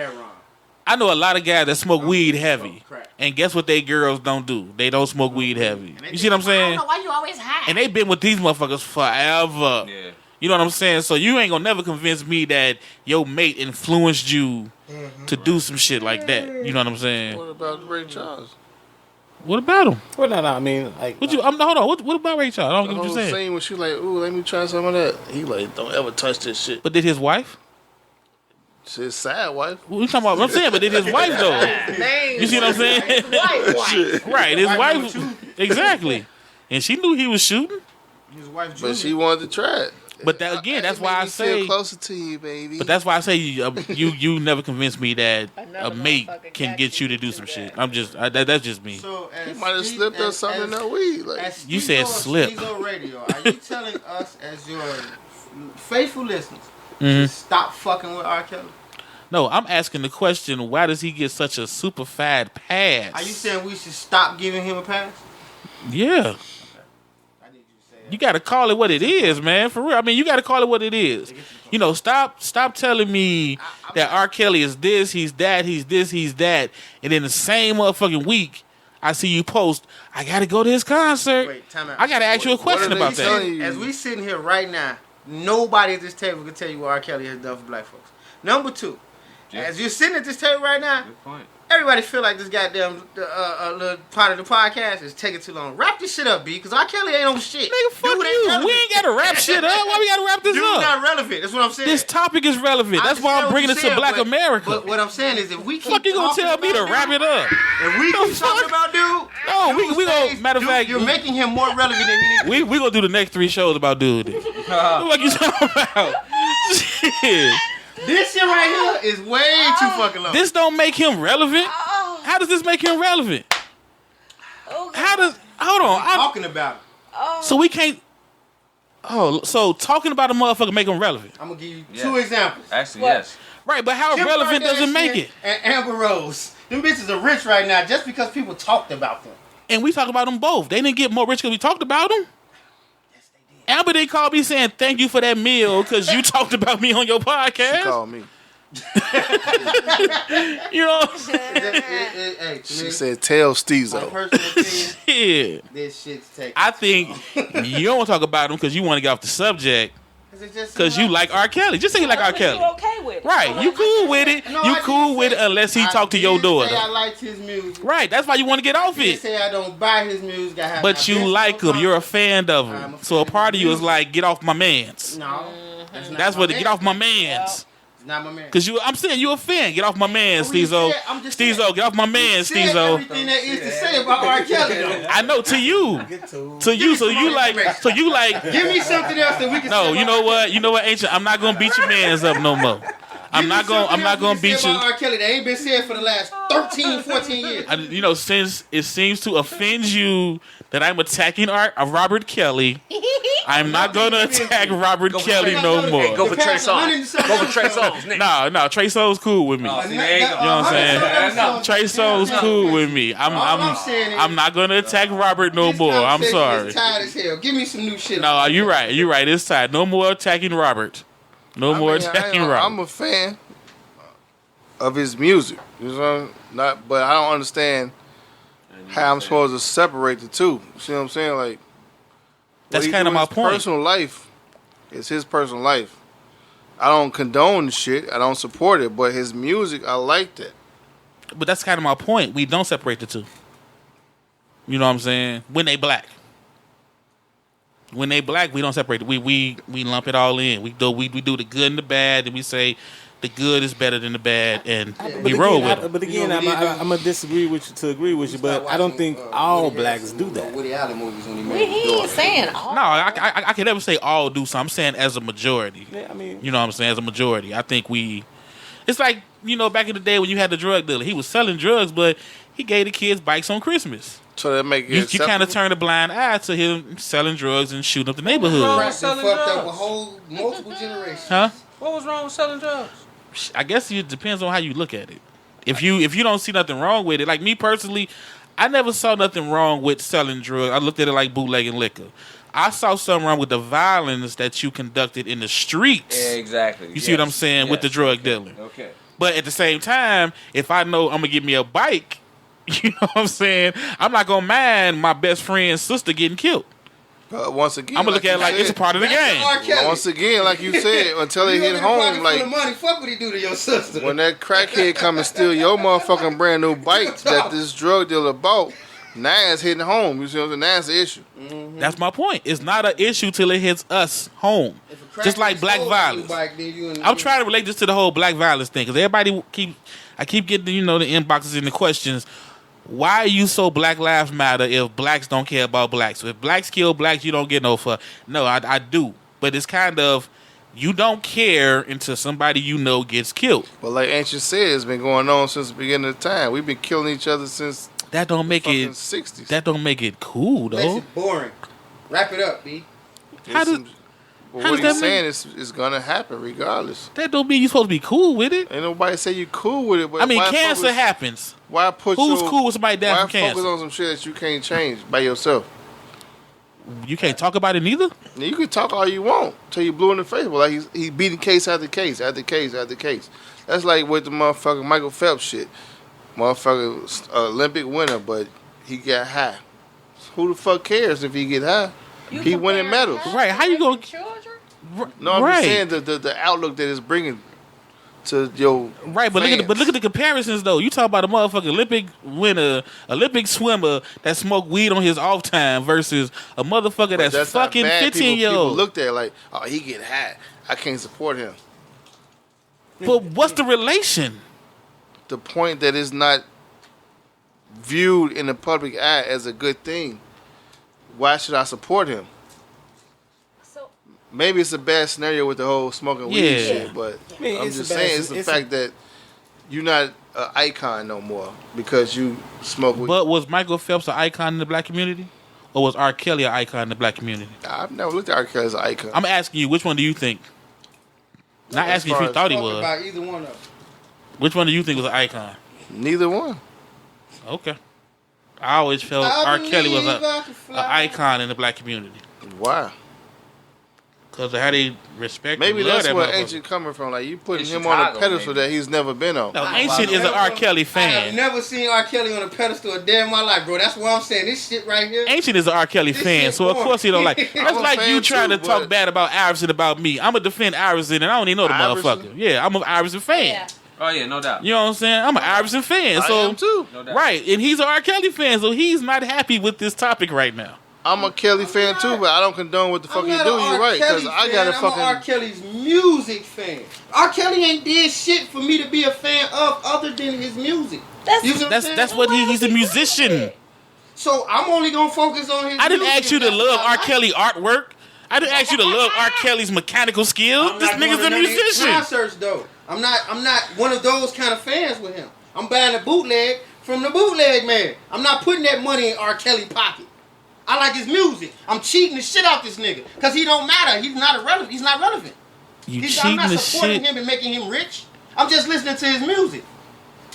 Speaker 5: a lot of guys that smoke weed heavy, and guess what? They girls don't do. They don't smoke weed heavy. You see what I'm saying?
Speaker 8: I don't know why you always high.
Speaker 5: And they been with these motherfuckers forever.
Speaker 9: Yeah.
Speaker 5: You know what I'm saying? So you ain't gonna never convince me that your mate influenced you to do some shit like that. You know what I'm saying?
Speaker 4: What about Ray Charles?
Speaker 5: What about him?
Speaker 7: Well, no, I mean, like,
Speaker 5: What you? Hold on. What about Ray Charles? I don't
Speaker 4: The
Speaker 5: get what
Speaker 4: whole
Speaker 5: you're saying.
Speaker 4: scene when she like, ooh, let me try some of that. He like, don't ever touch this shit.
Speaker 5: But did his wife?
Speaker 4: It's his sad wife.
Speaker 5: What you talking about? I'm saying, but did his wife though? You see what I'm saying?
Speaker 8: His wife.
Speaker 5: Right, his wife. Exactly. And she knew he was shooting.
Speaker 6: His wife,
Speaker 4: But she wanted to try it.
Speaker 5: But that again, that's
Speaker 4: It
Speaker 5: why
Speaker 4: made
Speaker 5: I
Speaker 4: me
Speaker 5: say.
Speaker 4: feel closer to you, baby.
Speaker 5: But that's why I say you never convinced me that a
Speaker 8: Another
Speaker 5: mate
Speaker 8: motherfucker
Speaker 5: can
Speaker 8: got
Speaker 5: get you
Speaker 8: you
Speaker 5: to do
Speaker 8: to
Speaker 5: some
Speaker 8: do
Speaker 5: shit.
Speaker 8: that.
Speaker 5: That's just me.
Speaker 6: So
Speaker 4: He might have slipped or something in that weed. Like,
Speaker 5: You said slip.
Speaker 6: Stezo Radio, are you telling us as your faithful listeners
Speaker 5: Mhm.
Speaker 6: to stop fucking with R. Kelly?
Speaker 5: No, I'm asking the question: why does he get such a super fad pass?
Speaker 6: Are you saying we should stop giving him a pass?
Speaker 5: Yeah.
Speaker 6: I need you to say that.
Speaker 5: You got to call it what it is, man. For real. I mean, you got to call it what it is. You know, stop telling me that R. Kelly is this, he's that, he's this, he's that, and in the same motherfucking week, I see you post, I got to go to his concert.
Speaker 6: Wait, time out.
Speaker 5: I got to ask you a question
Speaker 4: are they
Speaker 5: about that.
Speaker 4: telling you?
Speaker 6: As we sitting here right now, nobody at this table can tell you what R. Kelly has done for black folks. Number two, As you're sitting at this table right now,
Speaker 9: Good point.
Speaker 6: everybody feel like this goddamn little part of the podcast is taking too long. Wrap this shit up, B, because R. Kelly ain't on shit.
Speaker 5: Nigga, fuck you. We ain't gotta wrap shit up. Why we gotta wrap this
Speaker 6: Dude's
Speaker 5: up?
Speaker 6: not relevant. That's what I'm saying.
Speaker 5: This topic is relevant. That's why I'm bringing it to Black America.
Speaker 6: But what I'm saying is, if we keep
Speaker 5: Fuck you gonna tell me to wrap it up?
Speaker 6: If we keep talking about dude,
Speaker 5: No, we gonna. Matter of fact,
Speaker 6: you're making him more relevant than he needs.
Speaker 5: we gonna do the next 3 shows about dude. What you talking about? Shit.
Speaker 6: This shit right here is way too fucking long.
Speaker 5: This don't make him relevant. How does this make him relevant? How does? Hold on.
Speaker 6: Talking about it.
Speaker 5: So we can't. Oh, so talking about a motherfucker make him relevant.
Speaker 6: I'm gonna give you 2 examples.
Speaker 9: Actually, yes.
Speaker 5: Right, but how
Speaker 6: Kim
Speaker 5: relevant does it make it?
Speaker 6: And Amber Rose, them bitches are rich right now just because people talked about them.
Speaker 5: And we talked about them both. They didn't get more rich because we talked about them.
Speaker 6: Yes, they did.
Speaker 5: Amber didn't call me saying thank you for that meal because you talked about me on your podcast.
Speaker 4: She called me.
Speaker 5: You know.
Speaker 6: Hey,
Speaker 4: She said, "Tell
Speaker 6: my
Speaker 4: Stezo."
Speaker 6: personal opinion,
Speaker 5: Yeah.
Speaker 6: this shit's taking.
Speaker 5: I think you don't want to talk about him because you want to get off the subject because you like R. Kelly. Just say you like R. Kelly.
Speaker 8: You okay with it?
Speaker 5: Right. You cool with it.
Speaker 6: No,
Speaker 5: You
Speaker 6: I
Speaker 5: cool
Speaker 6: didn't
Speaker 5: with it
Speaker 6: say-
Speaker 5: unless he talk to your
Speaker 6: I
Speaker 5: daughter.
Speaker 6: didn't say I liked his music.
Speaker 5: Right. That's why you want to get off
Speaker 6: I didn't
Speaker 5: it.
Speaker 6: say I don't buy his music. I have
Speaker 5: But
Speaker 6: my
Speaker 5: you
Speaker 6: best
Speaker 5: like
Speaker 6: songs.
Speaker 5: him. You're a fan of
Speaker 6: I'm
Speaker 5: him.
Speaker 6: a
Speaker 5: So a
Speaker 6: fan
Speaker 5: part of
Speaker 6: of
Speaker 5: you is
Speaker 6: music.
Speaker 5: like, get off my mans.
Speaker 6: No, that's not
Speaker 5: That's
Speaker 6: my
Speaker 5: what.
Speaker 6: man.
Speaker 5: Get off my mans.
Speaker 6: It's not my man.
Speaker 5: Cause I'm saying you a fan. Get off my man,
Speaker 6: Well, you
Speaker 5: Stezo.
Speaker 6: said- I'm just saying.
Speaker 5: Stezo, get off my man,
Speaker 6: You said
Speaker 5: Stezo.
Speaker 6: everything there is to say about R. Kelly, though.
Speaker 5: I know to you. To you. So you like.
Speaker 6: Give me something else that we can.
Speaker 5: No,
Speaker 6: say
Speaker 5: you
Speaker 6: about
Speaker 5: know what? You know what, Ancient? I'm not gonna beat your mans up no more. I'm not gonna beat you.
Speaker 6: R. Kelly that ain't been said for the last 13, 14 years.
Speaker 5: You know, since it seems to offend you that I'm attacking Robert Kelly, I'm not gonna attack Robert Kelly no more.
Speaker 9: Go for Trey Songz. Go for Trey Songz. nigga.
Speaker 5: No, Trey Songz cool with me.
Speaker 9: Oh, see, there you go.
Speaker 5: You know what I'm saying? Trey Songz cool with me. I'm not gonna attack Robert no more. I'm sorry.
Speaker 6: Tired as hell. Give me some new shit.
Speaker 5: No, you're right. You're right. It's time. No more attacking Robert. No more attacking Robert.
Speaker 4: I'm a fan of his music. You know, but I don't understand how I'm supposed to separate the two. You see what I'm saying? Like,
Speaker 5: That's
Speaker 4: what he
Speaker 5: kind of
Speaker 4: do in
Speaker 5: my
Speaker 4: his
Speaker 5: point.
Speaker 4: Personal life is his personal life. I don't condone the shit. I don't support it. But his music, I liked it.
Speaker 5: But that's kind of my point. We don't separate the two. You know what I'm saying? When they black. When they black, we don't separate it. We lump it all in. We do the good and the bad, and we say the good is better than the bad, and we roll with it.
Speaker 7: But again, I'm gonna disagree with you to agree with you, but I don't think all blacks do that.
Speaker 6: Woody Allen movies when he
Speaker 8: He
Speaker 6: made
Speaker 8: ain't saying all.
Speaker 5: No, I can never say all do so. I'm saying as a majority.
Speaker 7: Yeah, I mean,
Speaker 5: You know what I'm saying? As a majority. I think it's like, back in the day when you had the drug dealer. He was selling drugs, but he gave the kids bikes on Christmas.
Speaker 4: So that make it
Speaker 5: You kind of turn a blind eye to him selling drugs and shooting up the neighborhood.
Speaker 6: Preston fucked up a whole multiple generations.
Speaker 5: Huh?
Speaker 9: What was wrong with selling drugs?
Speaker 5: I guess it depends on how you look at it. If you don't see nothing wrong with it, like me personally, I never saw nothing wrong with selling drugs. I looked at it like bootlegging liquor. I saw something wrong with the violence that you conducted in the streets.
Speaker 9: Yeah, exactly.
Speaker 5: You see what I'm saying with the drug dealing.
Speaker 9: Okay.
Speaker 5: But at the same time, if I know I'm gonna get me a bike, you know what I'm saying, I'm not gonna mind my best friend's sister getting killed.
Speaker 4: Once again,
Speaker 5: I'm gonna look at it like it's a part of the game.
Speaker 4: Once again, like you said, until they hit home, like
Speaker 6: money, fuck what he do to your sister.
Speaker 4: when that crackhead come and steal your motherfucking brand new bike that this drug dealer bought, now it's hitting home. You see what I'm saying? Now it's the issue.
Speaker 5: That's my point. It's not an issue till it hits us home. Just like black violence. I'm trying to relate this to the whole black violence thing because everybody I keep getting the inboxes and the questions. Why are you so Black Lives Matter if blacks don't care about blacks? So if blacks kill blacks, you don't get no fuck. No, I do. But it's kind of, you don't care until somebody gets killed.
Speaker 4: But like Ancient said, it's been going on since the beginning of time. We've been killing each other since
Speaker 5: that don't make
Speaker 4: the
Speaker 5: it
Speaker 4: 60s.
Speaker 5: That don't make it cool though.
Speaker 6: Makes it boring. Wrap it up, B.
Speaker 4: What he's saying is gonna happen regardless.
Speaker 5: That don't mean you supposed to be cool with it.
Speaker 4: Ain't nobody say you cool with it. But
Speaker 5: I mean, cancer happens.
Speaker 4: Why put
Speaker 5: Who's cool with somebody dying from cancer?
Speaker 4: Why focus on some shit that you can't change by yourself?
Speaker 5: You can't talk about it neither.
Speaker 4: You can talk all you want till you blue in the face, but like he beating case after case after case after case. That's like with the motherfucking Michael Phelps shit. Motherfucker Olympic winner, but he got high. Who the fuck cares if he get high? He winning medals.
Speaker 5: Right? How you gonna?
Speaker 8: Children?
Speaker 4: No, I'm
Speaker 5: right.
Speaker 4: just saying the outlook that it's bringing to your
Speaker 5: right. But
Speaker 4: fans.
Speaker 5: look at the comparisons though. You talk about a motherfucking Olympic winner, Olympic swimmer that smoked weed on his off time versus a motherfucker that's fucking 15-year-old.
Speaker 4: People looked at like, oh, he get high. I can't support him.
Speaker 5: But what's the relation?
Speaker 4: The point that is not viewed in the public eye as a good thing. Why should I support him?
Speaker 8: So
Speaker 4: maybe it's a bad scenario with the whole smoking weed shit, but I'm just saying it's the fact that you're not an icon no more because you smoke weed.
Speaker 5: But was Michael Phelps an icon in the black community? Or was R. Kelly an icon in the black community?
Speaker 4: I've never looked at R. Kelly as an icon.
Speaker 5: I'm asking you, which one do you think? Not asking if you thought he was.
Speaker 6: About either one of them.
Speaker 5: Which one do you think was an icon?
Speaker 4: Neither one.
Speaker 5: Okay. I always felt R. Kelly was an icon in the black community.
Speaker 4: Why?
Speaker 5: Because of how they respect
Speaker 4: maybe
Speaker 5: and love
Speaker 4: that's
Speaker 5: that
Speaker 4: where
Speaker 5: motherfucker.
Speaker 4: Ancient coming from. Like you putting
Speaker 9: In
Speaker 4: him
Speaker 9: Chicago,
Speaker 4: on a pedestal
Speaker 9: maybe.
Speaker 4: that he's never been on.
Speaker 5: No, Ancient is an R. Kelly
Speaker 6: I have
Speaker 5: fan.
Speaker 6: never seen R. Kelly on a pedestal a day in my life, bro. That's why I'm saying this shit right here.
Speaker 5: Ancient is an R. Kelly
Speaker 6: This
Speaker 5: fan,
Speaker 6: shit
Speaker 5: so of
Speaker 6: boring.
Speaker 5: course he don't like. That's
Speaker 4: a
Speaker 5: like
Speaker 4: fan
Speaker 5: you trying
Speaker 4: too,
Speaker 5: to talk
Speaker 4: but-
Speaker 5: bad about Iverson about me. I'm gonna defend Iverson, and I don't even know the
Speaker 4: Iverson?
Speaker 5: motherfucker. Yeah, I'm an Iverson fan.
Speaker 8: yeah.
Speaker 9: Oh yeah, no doubt.
Speaker 5: You know what I'm saying? I'm an Iverson fan,
Speaker 4: I
Speaker 5: so
Speaker 4: am too.
Speaker 9: No doubt.
Speaker 5: right, and he's an R. Kelly fan, so he's not happy with this topic right now.
Speaker 4: I'm a Kelly fan too, but I don't condone what the fuck
Speaker 6: I'm
Speaker 4: you
Speaker 6: not
Speaker 4: do.
Speaker 6: an
Speaker 4: You're
Speaker 6: R.
Speaker 4: right, because
Speaker 6: Kelly
Speaker 4: I got a
Speaker 6: fan. I'm an R.
Speaker 4: fucking.
Speaker 6: Kelly's music fan. R. Kelly ain't did shit for me to be a fan of other than his music. You see what I'm saying?
Speaker 5: That's what he's a musician.
Speaker 6: So I'm only gonna focus on his.
Speaker 5: I didn't
Speaker 6: music.
Speaker 5: ask you to
Speaker 6: That's
Speaker 5: love
Speaker 6: what I
Speaker 5: R.
Speaker 6: like.
Speaker 5: Kelly artwork. I didn't ask you to love R. Kelly's mechanical skills.
Speaker 6: I'm
Speaker 5: This
Speaker 6: not going
Speaker 5: nigga's
Speaker 6: to
Speaker 5: a
Speaker 6: none of his
Speaker 5: musician.
Speaker 6: Concerts though. I'm not one of those kind of fans with him. I'm buying a bootleg from the bootleg man. I'm not putting that money in R. Kelly pocket. I like his music. I'm cheating the shit out this nigga because he don't matter. He's not irrelevant. He's not relevant.
Speaker 5: You
Speaker 6: I'm
Speaker 5: cheating
Speaker 6: not
Speaker 5: the
Speaker 6: supporting
Speaker 5: shit.
Speaker 6: him and making him rich. I'm just listening to his music.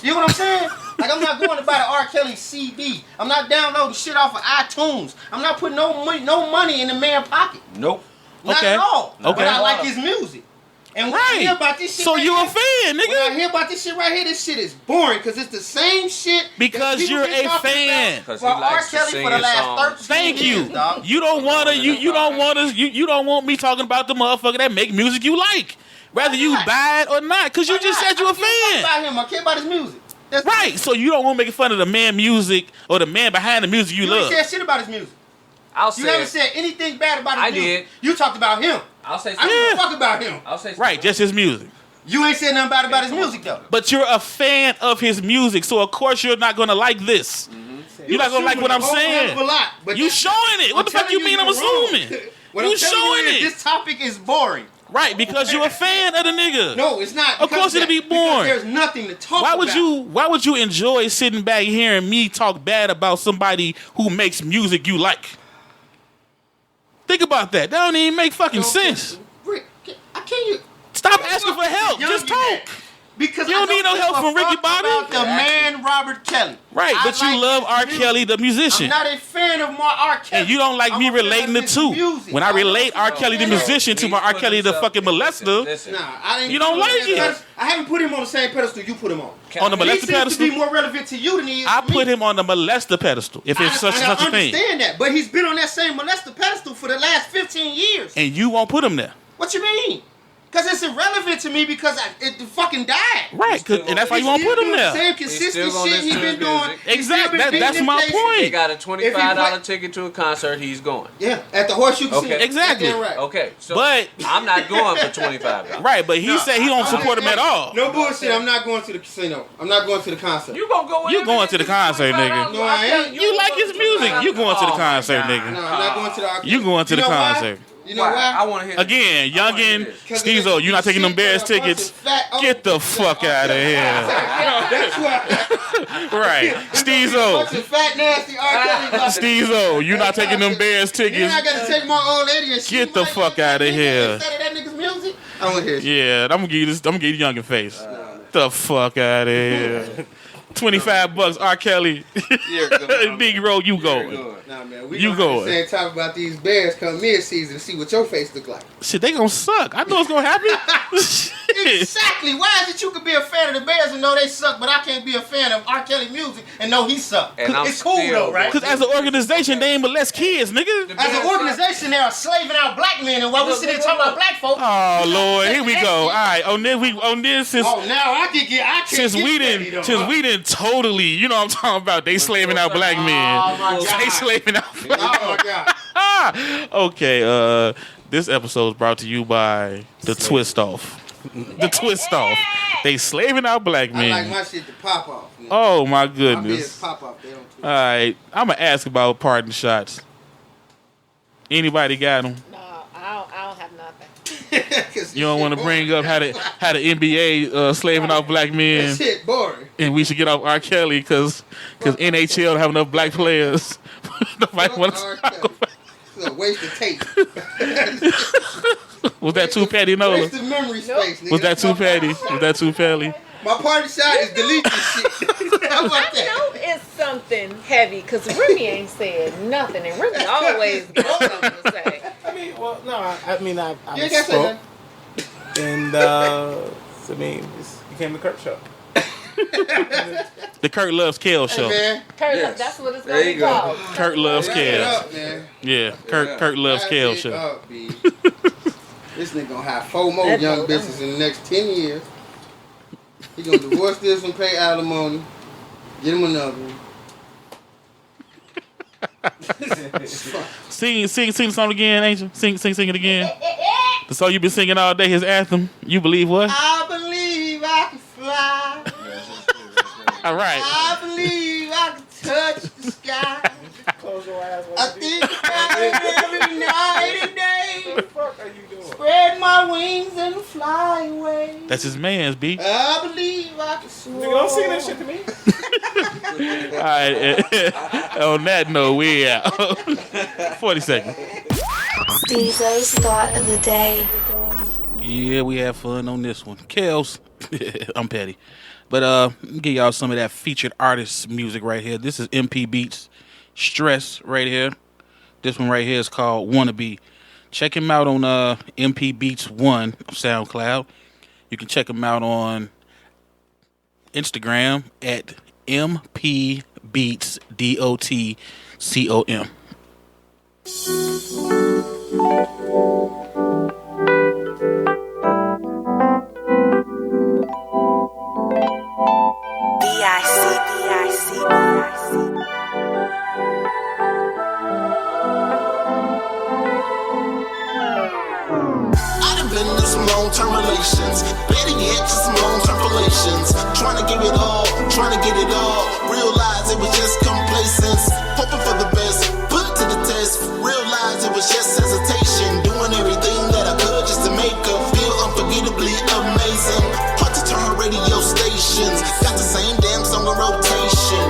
Speaker 6: You know what I'm saying? Like I'm not going to buy the R. Kelly CD. I'm not downloading shit off of iTunes. I'm not putting no money in the man's pocket.
Speaker 9: Nope.
Speaker 6: Not
Speaker 5: Okay.
Speaker 6: at all.
Speaker 5: Okay.
Speaker 6: But I like his music. And when I hear
Speaker 5: Right.
Speaker 6: about this shit
Speaker 5: So
Speaker 6: right
Speaker 5: you a
Speaker 6: here,
Speaker 5: fan,
Speaker 6: when I
Speaker 5: nigga?
Speaker 6: hear about this shit right here, this shit is boring because it's the same shit.
Speaker 5: Because
Speaker 6: that people
Speaker 5: you're
Speaker 6: been
Speaker 5: a
Speaker 6: talking
Speaker 5: fan.
Speaker 6: about
Speaker 9: 'Cause
Speaker 6: For
Speaker 9: he
Speaker 6: R.
Speaker 9: likes to
Speaker 6: Kelly
Speaker 9: sing
Speaker 6: for the
Speaker 9: his
Speaker 6: last
Speaker 9: songs.
Speaker 6: 13
Speaker 5: Thank
Speaker 6: years,
Speaker 5: you.
Speaker 6: dog.
Speaker 5: You don't want to. You don't want us. You don't want me talking about the motherfucker that make music you like, whether you
Speaker 6: not?
Speaker 5: buy it or not. Because you
Speaker 6: Why
Speaker 5: just
Speaker 6: not?
Speaker 5: said you a
Speaker 6: I don't give fuck
Speaker 5: fan.
Speaker 6: about him. I care about his music. That's
Speaker 5: Right, so you don't want to make fun of the man music or the man behind the music you
Speaker 6: You
Speaker 5: love.
Speaker 6: ain't said shit about his music.
Speaker 9: I'll
Speaker 6: You
Speaker 9: say
Speaker 6: haven't
Speaker 9: it.
Speaker 6: said anything bad about his
Speaker 9: I
Speaker 6: music.
Speaker 9: did.
Speaker 6: You talked about him.
Speaker 9: I'll say
Speaker 6: I
Speaker 9: something.
Speaker 6: don't give
Speaker 5: Yeah.
Speaker 6: a fuck about him.
Speaker 9: I'll say something.
Speaker 5: Right, just his music.
Speaker 6: You ain't said nothing bad about his music though.
Speaker 5: But you're a fan of his music, so of course you're not gonna like this. You're not gonna like what I'm saying. You showing it. What the fuck you mean I'm assuming?
Speaker 6: What
Speaker 5: You
Speaker 6: I'm telling
Speaker 5: showing
Speaker 6: you is
Speaker 5: it.
Speaker 6: this topic is boring.
Speaker 5: Right, because you're a fan of the nigga.
Speaker 6: No, it's not.
Speaker 5: Of course
Speaker 6: because
Speaker 5: it'll be
Speaker 6: that- because
Speaker 5: boring.
Speaker 6: There's nothing to talk
Speaker 5: Why
Speaker 6: about.
Speaker 5: would you enjoy sitting back hearing me talk bad about somebody who makes music you like? Think about that. That don't even make fucking sense.
Speaker 6: Rick, I can't.
Speaker 5: Stop asking for help.
Speaker 6: Young
Speaker 5: Just
Speaker 6: you
Speaker 5: talk.
Speaker 6: man. Because
Speaker 5: You don't
Speaker 6: I
Speaker 5: need no
Speaker 6: give
Speaker 5: help
Speaker 6: a
Speaker 5: from Ricky
Speaker 6: fuck
Speaker 5: Bobby.
Speaker 6: about the man Robert Kelly.
Speaker 5: Right,
Speaker 6: I
Speaker 5: but you
Speaker 6: like
Speaker 5: love
Speaker 6: his
Speaker 5: R.
Speaker 6: music.
Speaker 5: Kelly, the musician.
Speaker 6: I'm not a fan of more R. Kelly.
Speaker 5: And you don't like
Speaker 6: I'm
Speaker 5: me
Speaker 6: a fan
Speaker 5: relating
Speaker 6: of
Speaker 5: the
Speaker 6: his
Speaker 5: two.
Speaker 6: music.
Speaker 5: When I relate R. Kelly, the
Speaker 6: No,
Speaker 5: musician, to my R. Kelly, the fucking molester,
Speaker 9: Listen.
Speaker 6: Nah, I didn't
Speaker 5: You
Speaker 6: put
Speaker 5: don't
Speaker 6: him on
Speaker 5: like
Speaker 6: that
Speaker 5: it.
Speaker 6: pedestal. I haven't put him on the same pedestal you put him on.
Speaker 5: on the
Speaker 6: He
Speaker 5: molester
Speaker 6: seems to be
Speaker 5: pedestal,
Speaker 6: more relevant to you than he is
Speaker 5: I
Speaker 6: to me.
Speaker 5: put him on the molester pedestal, if it's such
Speaker 6: I
Speaker 5: a thing.
Speaker 6: understand that, but he's been on that same molester pedestal for the last 15 years.
Speaker 5: And you won't put him there.
Speaker 6: What you mean? Because it's irrelevant to me because it fucking died.
Speaker 5: Right, and that's why you won't put him
Speaker 6: The
Speaker 5: there.
Speaker 6: same consistent
Speaker 9: still gonna
Speaker 6: shit he's
Speaker 9: listen to
Speaker 6: been
Speaker 9: his
Speaker 6: doing.
Speaker 9: music.
Speaker 6: He's still
Speaker 5: Exactly.
Speaker 6: been beating
Speaker 5: That's
Speaker 6: them
Speaker 5: my
Speaker 6: places.
Speaker 5: point.
Speaker 9: He got a
Speaker 6: If
Speaker 9: $25
Speaker 6: he
Speaker 9: ticket to a concert. He's going.
Speaker 6: Yeah, at the Horseshoe Casino.
Speaker 9: Okay.
Speaker 5: Exactly.
Speaker 6: Goddamn right.
Speaker 9: Okay, so
Speaker 5: But-
Speaker 9: I'm not going for $25.
Speaker 5: Right, but he said he don't support him at all.
Speaker 6: No bullshit. I'm not going to the casino. I'm not going to the concert.
Speaker 9: You gonna go?
Speaker 5: You going to the concert, nigga.
Speaker 6: No, I ain't.
Speaker 5: You like his music. You going to the
Speaker 9: Oh, my
Speaker 5: concert,
Speaker 9: God.
Speaker 6: No,
Speaker 5: nigga.
Speaker 6: I'm not going to the.
Speaker 5: You going to the
Speaker 6: know why?
Speaker 5: concert.
Speaker 6: You know why?
Speaker 9: I want to hear.
Speaker 5: Again, youngin,
Speaker 6: 'Cause
Speaker 5: Stezo, you not taking them Bears
Speaker 6: shit for a
Speaker 5: tickets.
Speaker 6: bunch of fat
Speaker 5: Get the
Speaker 6: old-
Speaker 5: fuck out of here.
Speaker 6: That's why.
Speaker 5: Right.
Speaker 6: Bunch
Speaker 5: Stezo.
Speaker 6: of fat nasty R. Kelly.
Speaker 5: Stezo, you not taking them Bears
Speaker 6: Then
Speaker 5: tickets.
Speaker 6: I gotta take my old lady and she
Speaker 5: Get the
Speaker 6: might
Speaker 5: fuck
Speaker 6: get
Speaker 5: outta
Speaker 6: that nigga
Speaker 5: here.
Speaker 6: instead of that nigga's music. I want to hear shit.
Speaker 5: Yeah, I'm gonna give you this. I'm gonna give you youngin face. The fuck out of here. $25. R. Kelly. Negro, you go.
Speaker 6: Nah, man, we
Speaker 5: you
Speaker 6: go. Saying talk about these Bears come mid-season and see what your face look like.
Speaker 5: Shit, they gonna suck. I know it's gonna happen.
Speaker 6: Exactly. Why is it you can be a fan of the Bears and know they suck, but I can't be a fan of R. Kelly music and know he suck? It's cool though, right?
Speaker 5: Because as an organization, they ain't molest kids, nigga.
Speaker 6: As an organization, they are slaving out black men, and while we sit here talking about black folks.
Speaker 5: Oh Lord, here we go. All right, on this since.
Speaker 6: Oh, now I can get. I can't
Speaker 5: since we didn't totally, you know what I'm talking about. They slaving out black men.
Speaker 6: Oh my God.
Speaker 5: They slaving out.
Speaker 6: Oh my God.
Speaker 5: Okay, this episode is brought to you by the Twist Off. The Twist Off. They slaving out black men.
Speaker 6: I like my shit to pop off. Man.
Speaker 5: Oh my goodness.
Speaker 6: My pop off. They don't twist.
Speaker 5: All right, I'm gonna ask about parting shots. Anybody got them?
Speaker 8: No, I don't have nothing.
Speaker 5: You don't want to bring up how the NBA slaving out black men.
Speaker 6: That shit boring.
Speaker 5: And we should get off R. Kelly because NHL don't have enough black players. Nobody wants to talk about.
Speaker 6: It's a waste of tape.
Speaker 5: Was that too petty, Nola?
Speaker 6: Waste of memory space, nigga.
Speaker 5: Was that too petty? Was that too petty?
Speaker 6: My party shot is delete this shit. How about that?
Speaker 8: I know it's something heavy because Remy ain't said nothing, and Remy always got something to say.
Speaker 7: I mean, well, no, I
Speaker 6: You ain't got to say nothing.
Speaker 7: And I mean, it became the Curt show.
Speaker 5: The Curt Loves Kells show.
Speaker 6: Hey,
Speaker 8: Curt, that's what it's going to be called.
Speaker 5: Curt Loves Kells. Yeah, Curt Loves Kells show.
Speaker 6: Up, this nigga gonna have 4 more young bitches in the next 10 years. He gonna divorce this one, pay alimony, get him another one.
Speaker 5: Sing the song again, Angel. Sing it again. The song you've been singing all day, his anthem. You believe what?
Speaker 6: I believe I can fly.
Speaker 5: All right.
Speaker 6: I believe I can touch the sky.
Speaker 7: Close your eyes.
Speaker 6: I think about it every night and day.
Speaker 7: What the fuck are you doing?
Speaker 6: Spread my wings and fly away.
Speaker 5: That's his man's, B.
Speaker 6: I believe I can soar.
Speaker 7: Nigga, don't sing that shit to me.
Speaker 5: All right. On that note, we out. 40 seconds.
Speaker 2: Stezo's thought of the day.
Speaker 5: Yeah, we had fun on this one. Kells. I'm petty. But give y'all some of that featured artist music right here. This is MP Beats Stress right here. This one right here is called Wannabe. Check him out on MP Beats 1 of SoundCloud. You can check him out on Instagram at MP Beats DOTCOM.
Speaker 3: Long-term relations, better yet, just some long-term relations. Trying to give it all, trying to get it all. Realize it was just complacence. Hoping for the best, put it to the test. Realize it was just hesitation. Doing everything that I could just to make her feel unforgettably amazing. Hard to turn her radio stations. Got the same damn song in rotation.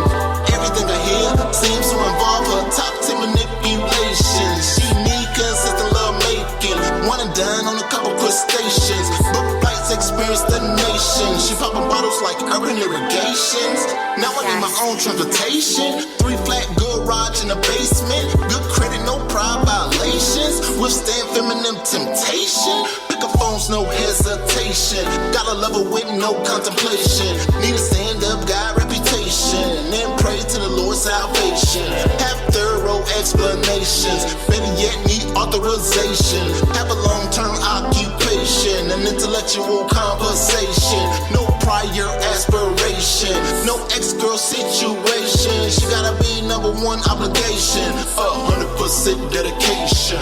Speaker 3: Everything I hear seems to involve her top 10 manipulations. She need consistent love making. One and done on a couple crustaceans. Book flights, experience the nation. She popping bottles like urban irrigations. Now I need my own transportation. 3 flat garage in the basement. Good credit, no pride violations. Withstand feminine temptation. Pick up phones, no hesitation. Gotta love her with no contemplation. Need a stand-up guy reputation. And pray to the Lord's salvation. Have thorough explanations. Better yet, need authorization. Have a long-term occupation. An intellectual conversation. No prior aspiration. No ex-girl situation. She gotta be number 1 obligation. 100% dedication.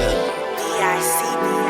Speaker 2: BICB.